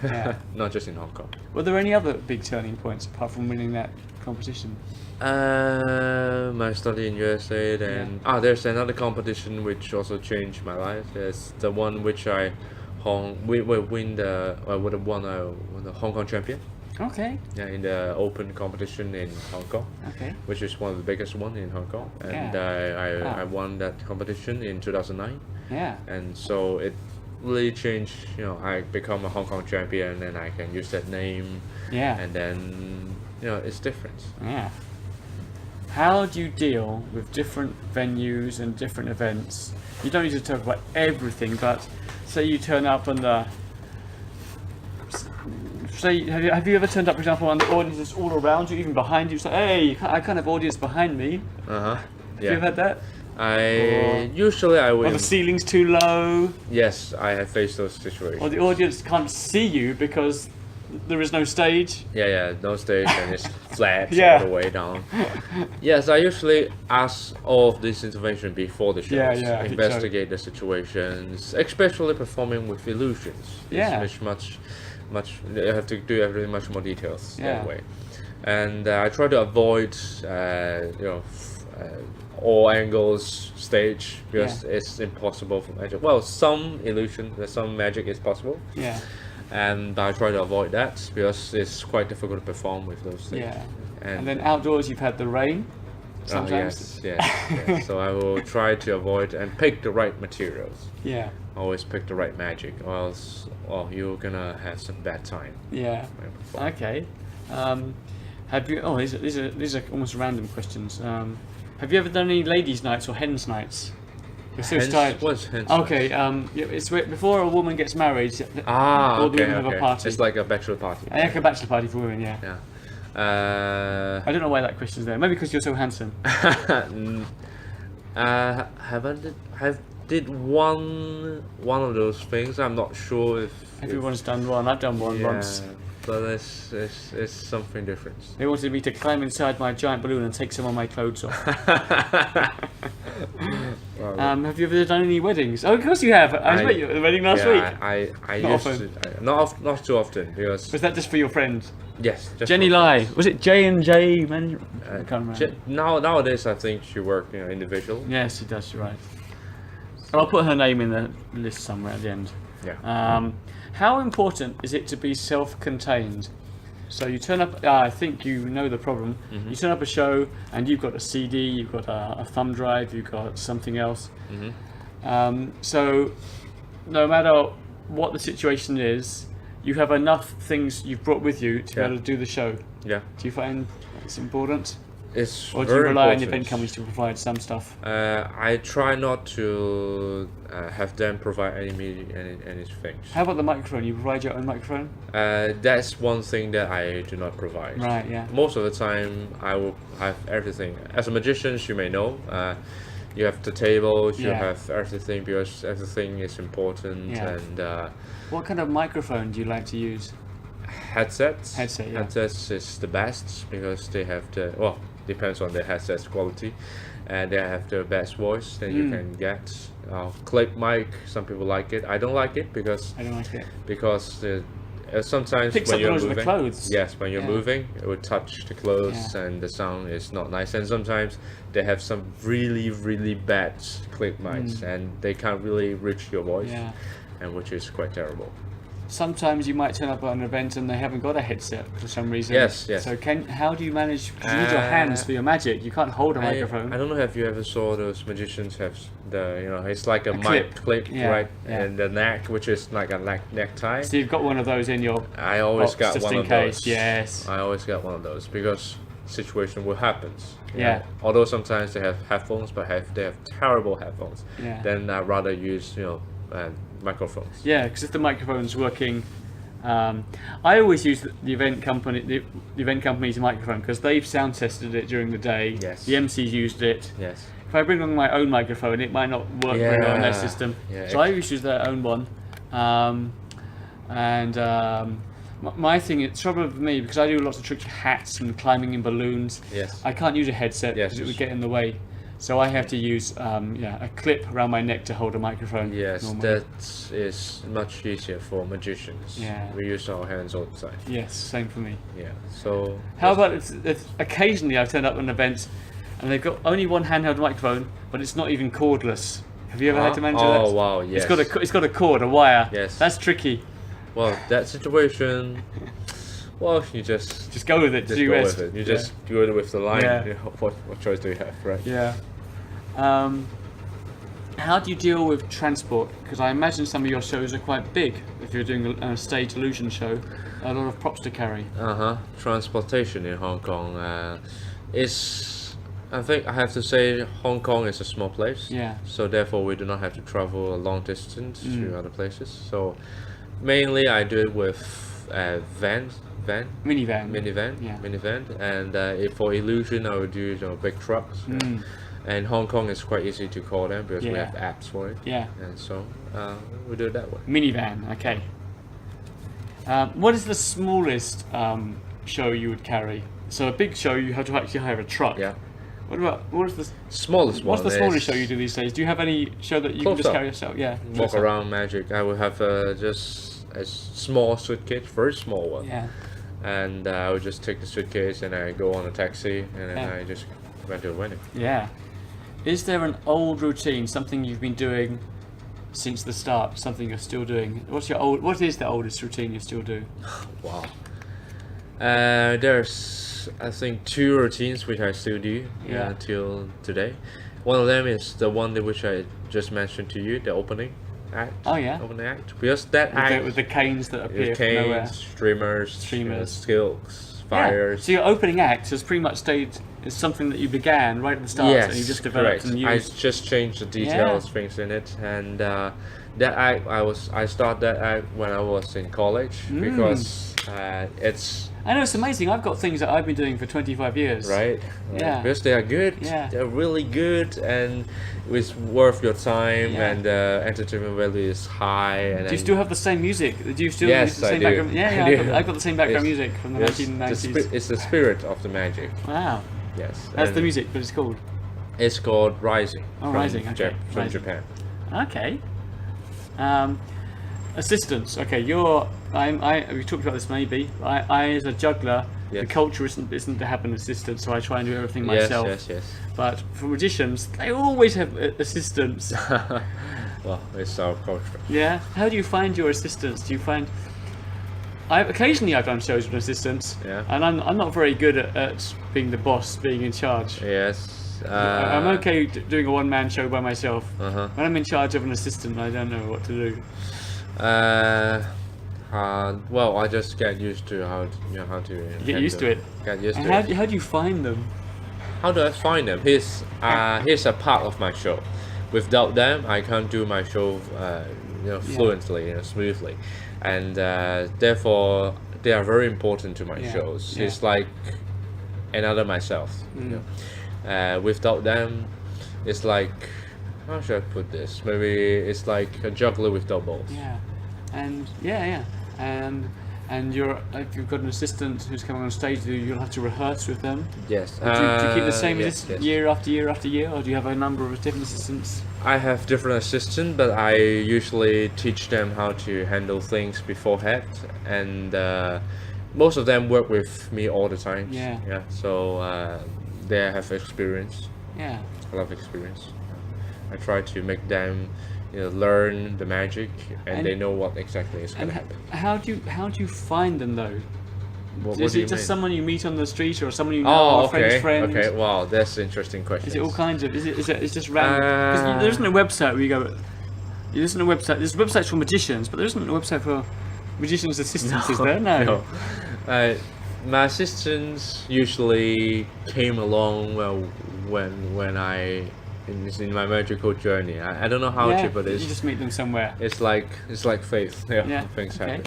not just in Hong Kong. Were there any other big turning points apart from winning that competition? My study in USA, then there's another competition which also changed my life. There's the one which we would have won the Hong Kong champion. Okay. Yeah, in the open competition in Hong Kong. Okay. Which is one of the biggest one in Hong Kong, and I won that competition in 2009. Yeah. And so really change. You know, I become a Hong Kong champion, and I can use that name. Yeah. And then it's different. Yeah. How do you deal with different venues and different events? You don't need to talk about everything, but say you turn up and have you ever turned up, for example, and the audience is all around you, even behind you? It's like, hey, I can't have audience behind me. Have you ever had that? Usually I will. Or the ceiling's too low. Yes, I have faced those situations. Or the audience can't see you because there is no stage. Yeah, no stage and it's flat Yeah. all the way down. Yes, I usually ask all of this information before the shows. Yeah, I think Investigate the situations, especially performing with illusions. Yeah. It's much, you have to do everything much more details that Yeah. way. And I try to avoid, all angles stage because it's impossible for magic. Well, some illusion, some magic is possible. Yeah. And I try to avoid that because it's quite difficult to perform with those things. Yeah. And then outdoors you've had the rain sometimes. Yes. So I will try to avoid and pick the right materials. Yeah. Always pick the right magic, or else you're gonna have some bad time. Yeah. when you perform. Okay. Have you? Oh, these are almost random questions. Have you ever done any ladies' nights or hens' nights? You're so tired. What's hens? Okay. It's before a woman gets married. All the women have a party. It's like a bachelor party. Like a bachelor party for women. Yeah. Yeah. I don't know why that question's there. Maybe because you're so handsome. Have did one of those things. I'm not sure if Everyone's done one. I've done one once. But it's something different. They wanted me to climb inside my giant balloon and take some of my clothes off. Have you ever done any weddings? Oh, of course you have. I met you at the wedding last week. I Not used often. to. Not too often because. Was that just for your friend? Yes. Just Jenny for- Lai. Was it J&J man? I can't remember. Nowadays, I think she work individual. Yes, she does. You're right. I'll put her name in the list somewhere at the end. Yeah. How important is it to be self-contained? So you turn up. I think you know the problem. Mm-hmm. You turn up a show and you've got a CD, you've got a thumb drive, you've got something else. Mm-hmm. So no matter what the situation is, you have enough things you've brought with you to be able to do the show. Yeah. Do you find it's important? It's Or do you very rely on important. event companies to provide some stuff? I try not to have them provide any things. How about the microphone? You provide your own microphone? That's one thing that I do not provide. Right, yeah. Most of the time, I will have everything. As a magician, you may know, you have the table, you have everything because everything is important. Yeah. And What kind of microphone do you like to use? headsets. Yeah. Headsets is the best because they have depends on the headset's quality, and they have the best voice that you can get. Clip mic, some people like it. I don't like it because I don't like it. Sometimes Picks when up you're the noise of moving, the clothes. yes, when you're moving, it would touch the clothes Yeah. and the sound is not nice. And sometimes they have some really, really bad clip mics, and they can't really reach your voice, Yeah. and which is quite terrible. Sometimes you might turn up at an event and they haven't got a headset for some reason. Yes. So how do you manage? 'Cause you need your hands for your magic. You can't hold a microphone. I don't know if you ever saw those magicians have it's like a mic clip. Yeah, right, yeah. and the neck, which is like a necktie. So you've got one of those in your I always box got just one in of case. those. Yes. I always got one of those because situation will happen. Yeah. Although sometimes they have headphones, but they have terrible headphones. Yeah. Then I'd rather use microphones. Yeah, because if the microphone's working, I always use the event company's microphone because they've sound tested it during the day. Yes. The MC's used it. Yes. If I bring along my own microphone, it might not work very well on their system. Yeah, So I always use their own one. My thing, it's trouble with me because I do lots of tricks with hats and climbing in balloons. Yes. I can't use a headset because it would get in the way. So I have to use a clip around my neck to hold a microphone. Yes, normally. that is much easier for magicians. Yeah. We use our hands all the time. Yes, same for me. Yeah. So. How about if occasionally I've turned up at an event and they've got only one handheld microphone, but it's not even cordless. Have you ever had to manage that? Oh wow, yes. It's got a cord, a wire. Yes. That's tricky. Well, that situation. Well, you just go with it. just do go rest. with it. You just go with the line. Yeah. You know, what choice do you have, right? Yeah. How do you deal with transport? Because I imagine some of your shows are quite big. If you're doing a stage illusion show, a lot of props to carry. Transportation in Hong Kong is. I think I have to say Hong Kong is a small place. Yeah. So therefore we do not have to travel a long distance to other places. So mainly I do it with Minivan. minivan, and if for illusion I would do big trucks. And Hong Kong is quite easy to call them because we have apps for it. Yeah. And so we do it that way. Minivan. Okay. What is the smallest show you would carry? So a big show you have to actually hire a truck. Yeah. What is the smallest one? What's the smallest show you do these days? Do you have any show that you can just carry yourself? Yeah. Walk around magic. I will have just a small suitcase, very small one. Yeah. And I would just take the suitcase and I go on a taxi and then I just went to the wedding. Yeah. Is there an old routine, something you've been doing since the start, something you're still doing? What is the oldest routine you still do? Wow. There's I think 2 routines which I still do till today. One of them is the one which I just mentioned to you, the opening act. Oh yeah. Opening act. Because that act with the canes that appear with from nowhere. streamers, skills, fires. Yeah. So your opening act has pretty much stayed is something that you began right at the start and you just developed and used. I just changed the details, things in it, and that act I started that act when I was in college because it's. I know, it's amazing. I've got things that I've been doing for 25 years. Right. Yeah. Because they are good. Yeah. They're really good and it's worth your time and entertainment value is high. And do you still have the same music? Do you still yes, use the same I do. background? Yeah, I've got the same background music from the 1990s. It's the spirit of the magic. Wow. Yes. That's the music, but it's called? It's called Rising. Oh, Rising. Okay. From Rising. Japan. Okay. Assistants. Okay, we talked about this maybe. I as a juggler, the culture isn't to have an assistant, so I try and do everything myself. Yes. But for magicians, they always have assistants. Well, it's our culture. Yeah. How do you find your assistants? Do you find? Occasionally I've done shows with assistants, and I'm not very good at being the boss, being in charge. Yes. I'm okay doing a one-man show by myself. When I'm in charge of an assistant, I don't know what to do. Well, I just get used to how to get used to it. Get used to it. it. How do you find them? How do I find them? Here's a part of my show. Without them, I can't do my show, fluently, smoothly, and therefore they are very important to my shows. Yeah. It's like another myself. Without them, it's like, how should I put this? Maybe it's like a juggler without balls. Yeah, and and if you've got an assistant who's coming on stage, you'll have to rehearse with them. Yes. Do you keep the same assistant year after year after year, or do you have a number of different assistants? I have different assistants, but I usually teach them how to handle things beforehand, and most of them work with me all the time. Yeah. Yeah. So they have experience. Yeah. A lot of experience. I try to make them, learn the magic, and they know what exactly is going to happen. How do you find them though? What is do it you just mean? someone you meet on the street, or someone you know, or a friend's friend? Okay. Wow, that's an interesting question. Is it all kinds of? Is it just random? Because there isn't a website where you go. There isn't a website. There's websites for magicians, but there isn't a website for magicians' assistants, is there? No. My assistants usually came along when I in my magical journey. I don't know how to, but you just meet them somewhere. It's like faith. Things happen.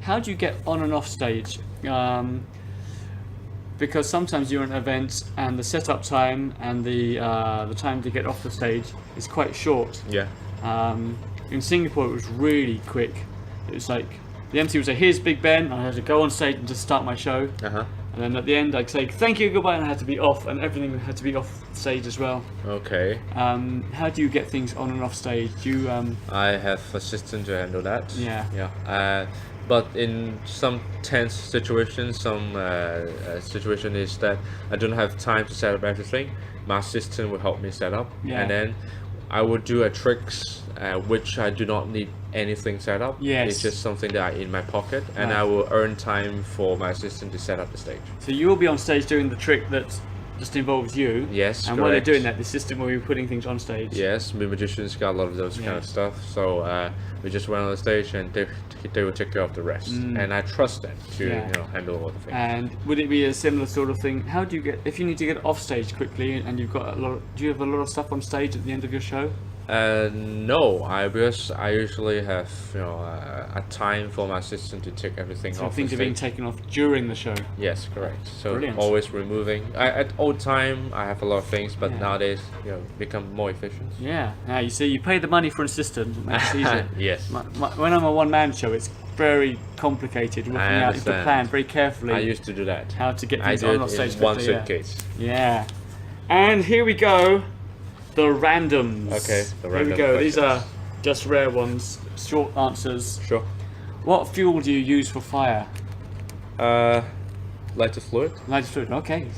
How do you get on and off stage? Because sometimes you're in an event and the setup time and the time to get off the stage is quite short. Yeah. In Singapore, it was really quick. It was like the MC would say, "Here's Big Ben," and I had to go on stage and just start my show. And then at the end, I'd say, "Thank you, goodbye," and I had to be off, and everything had to be off stage as well. Okay. How do you get things on and off stage? Do you? I have assistant to handle that. Yeah. Yeah. But in some tense situations, some situation is that I don't have time to set up everything. My assistant will help me set up, and then I would do a tricks which I do not need anything set up. Yes. It's just something that I in my pocket, and I will earn time for my assistant to set up the stage. So you'll be on stage doing the trick that just involves you. Yes, And while you're correct. doing that, the system where you're putting things on stage. Yes, the magicians got a lot of those kind of stuff. So we just went on the stage and they will take care of the rest. And I trust them to handle all the things. And would it be a similar sort of thing? How do you get, if you need to get off stage quickly and you've got do you have a lot of stuff on stage at the end of your show? No, because I usually have a time for my assistant to take everything So off. things are being taken off during the show. Yes, correct. So Brilliant. always removing. At old time I have a lot of things, but nowadays become more efficient. Yeah. Now you see, you pay the money for an assistant. It makes it easier. Yes. When I'm a one-man show, it's very complicated, working out the plan very carefully. I used to do that. How to get I things do on it stage in one quickly, suitcase. Yeah. And here we go, the randoms. Okay, the Here we random go. These questions. are just rare ones, short answers. Sure. What fuel do you use for fire? Lighter fluid. Lighter fluid. Okay. It's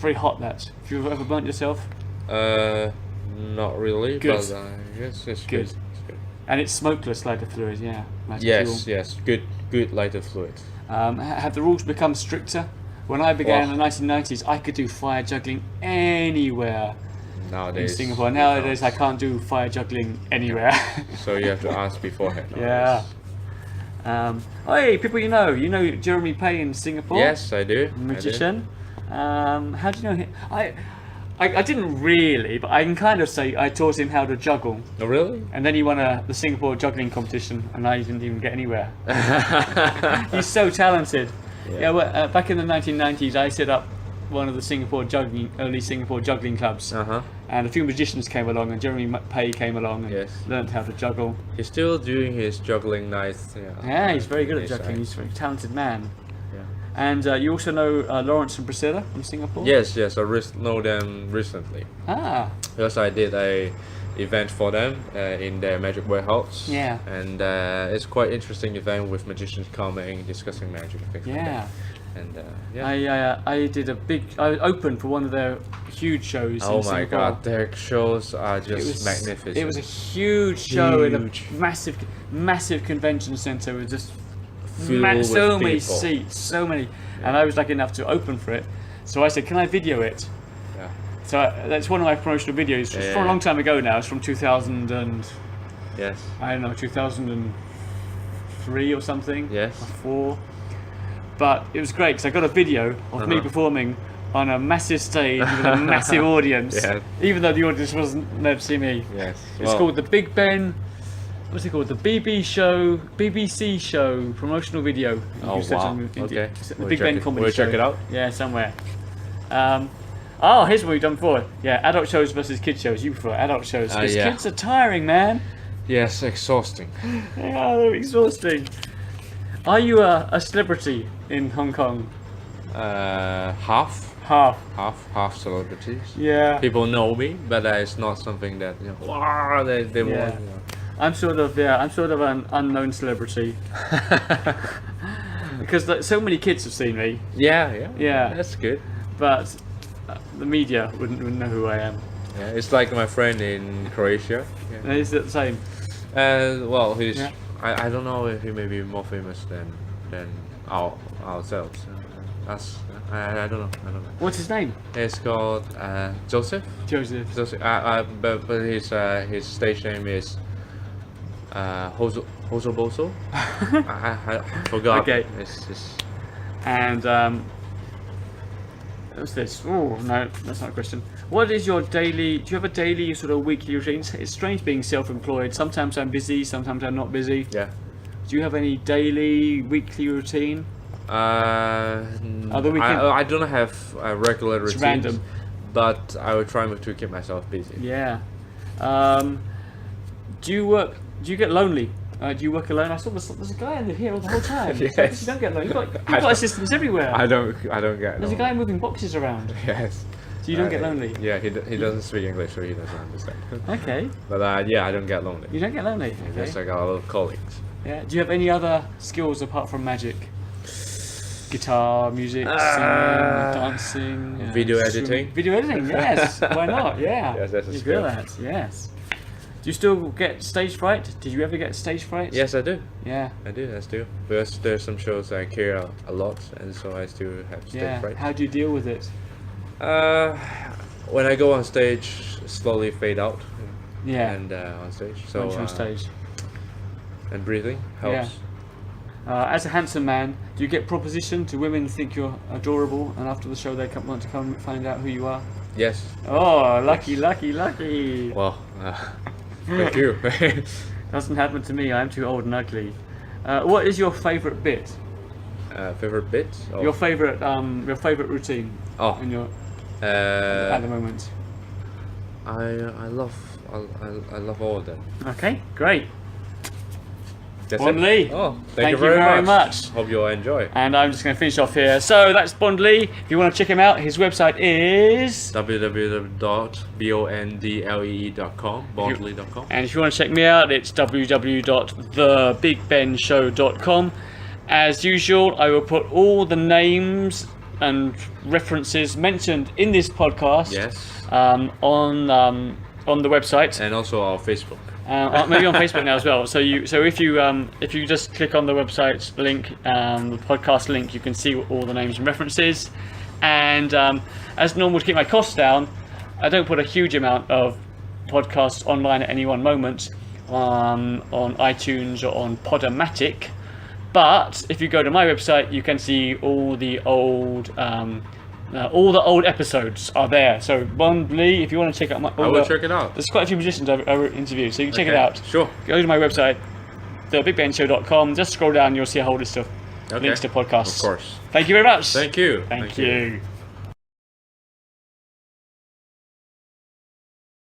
very hot. That. Have you ever burnt yourself? Not really. Good. But yes, it's Good. It's good. And it's smokeless lighter fluid. Yeah. Lighter Yes, fuel. yes. Good lighter fluid. Have the rules become stricter? When I began in the 1990s, I could do fire juggling anywhere in Nowadays. Singapore. you Nowadays, I can't. can't do fire juggling anywhere. So you have to ask beforehand. Yeah. Hey, people you know Jeremy Pay in Singapore? Yes, I do. Magician. How do you know him? I didn't really, but I can kind of say I taught him how to juggle. Oh, really? And then he won the Singapore juggling competition, and I didn't even get anywhere. He's so talented. Yeah, well, back in the 1990s, I set up one of the early Singapore juggling clubs. And a few magicians came along, and Jeremy Pay came along and learned how to juggle. He's still doing his juggling nice. Yeah, he's very good at his juggling. side. He's a very talented man. Yeah. And you also know Lawrence and Priscilla from Singapore? Yes, I know them recently. Ah, Because I did a event for them in their magic warehouse. Yeah. And it's quite interesting event with magicians coming, discussing magic and things like yeah. that. And I opened for one of their huge shows oh in my Singapore. god, their shows are just magnificent. It was a huge show in a Huge. massive convention centre with just Filled with so many people. seats, so many. And I was lucky enough to open for it. So I said, can I video it? Yeah. So that's one of my promotional videos. It's from a long time ago now. It's from 2000 and Yes. I don't know, 2003 or something. Yes. Or 4. But it was great because I got a video of me performing on a massive stage with a massive audience. Yeah. Even though the audience wasn't there to see me. Yes. It's called the Big Ben. What's it called? The BBC show promotional video. You Oh can search wow. on Okay. The Big Ben comedy We'll show. check it out. Yeah, somewhere. Here's what we've done before. Yeah, adult shows versus kid shows. You prefer adult shows because yeah. kids are tiring, man. Yes, exhausting. Yeah, they're exhausting. Are you a celebrity in Hong Kong? Half celebrities. Yeah. People know me, but it's not something that wow, they Yeah. want. I'm sort of an unknown celebrity because so many kids have seen me, Yeah. Yeah. That's good. but the media wouldn't know who I am. Yeah, it's like my friend in Croatia. Yeah. Is it the same? Well, he's. Yeah. I don't know if he may be more famous than ourselves. I don't know. What's his name? It's called Joseph. Joseph. But his stage name is Bozo. I forgot. Okay. It's And what's this? Oh no, that's not a question. What is your daily? Do you have a daily sort of weekly routine? It's strange being self-employed. Sometimes I'm busy. Sometimes I'm not busy. yeah. Do you have any daily, weekly routine? Other weekend? I don't have a regular routine. It's random. But I will try to keep myself busy. Yeah. Do you get lonely? Do you work alone? I saw there's a guy in here the whole time. Yes. You don't get lonely. You've got assistants everywhere. I don't get. There's a guy moving boxes around. Yes. So you don't get lonely. Yeah, he doesn't speak English, so he doesn't understand. Okay. But yeah, I don't get lonely. You don't get lonely. Yes, Okay. I got a lot of colleagues. Yeah. Do you have any other skills apart from magic? Guitar, music, singing, dancing, Video swimming? editing. Video editing, yes. Why not? Yeah. Yes, that's a You're skill. good at that. Yes. Do you still get stage fright? Did you ever get stage fright? Yes, I do. Yeah. I still. Because there's some shows I care a lot, and so I still have stage Yeah. fright. How do you deal with it? When I go on stage, slowly fade out. Yeah. And on stage. So Once you're on stage. and breathing helps. As a handsome man, do you get proposition? Do women think you're adorable, and after the show they want to come find out who you are? Yes. Oh, lucky, lucky, lucky! Well, thank you. Doesn't happen to me. I'm too old and ugly. What is your favourite bit? Favorite bit? Oh. Your favourite routine? Oh. In your Uh, at the moment. I love all of them. Okay, great. That's Bond it. Lee. Oh, Thank thank you you very very much. much. Hope you all enjoy. And I'm just going to finish off here. So that's Bond Lee. If you want to check him out, his website is www.bondlee.com, bondlee.com. And if you want to check me out, it's www.thebigbenshow.com. As usual, I will put all the names and references mentioned in this podcast on the website, And also our Facebook. maybe on Facebook now as well. So if you just click on the website link, the podcast link, you can see all the names and references. And as normal, to keep my costs down, I don't put a huge amount of podcasts online at any one moment on iTunes or on Podomatic. But if you go to my website, you can see all the old episodes are there. So Bond Lee, if you want to check out I will check it out. There's quite a few musicians I've interviewed, so you can check it out. Sure. Go to my website, thebigbenshow.com. Just scroll down, you'll see a whole list of links to podcasts. Of course. Thank you very much. Thank you. Thank you.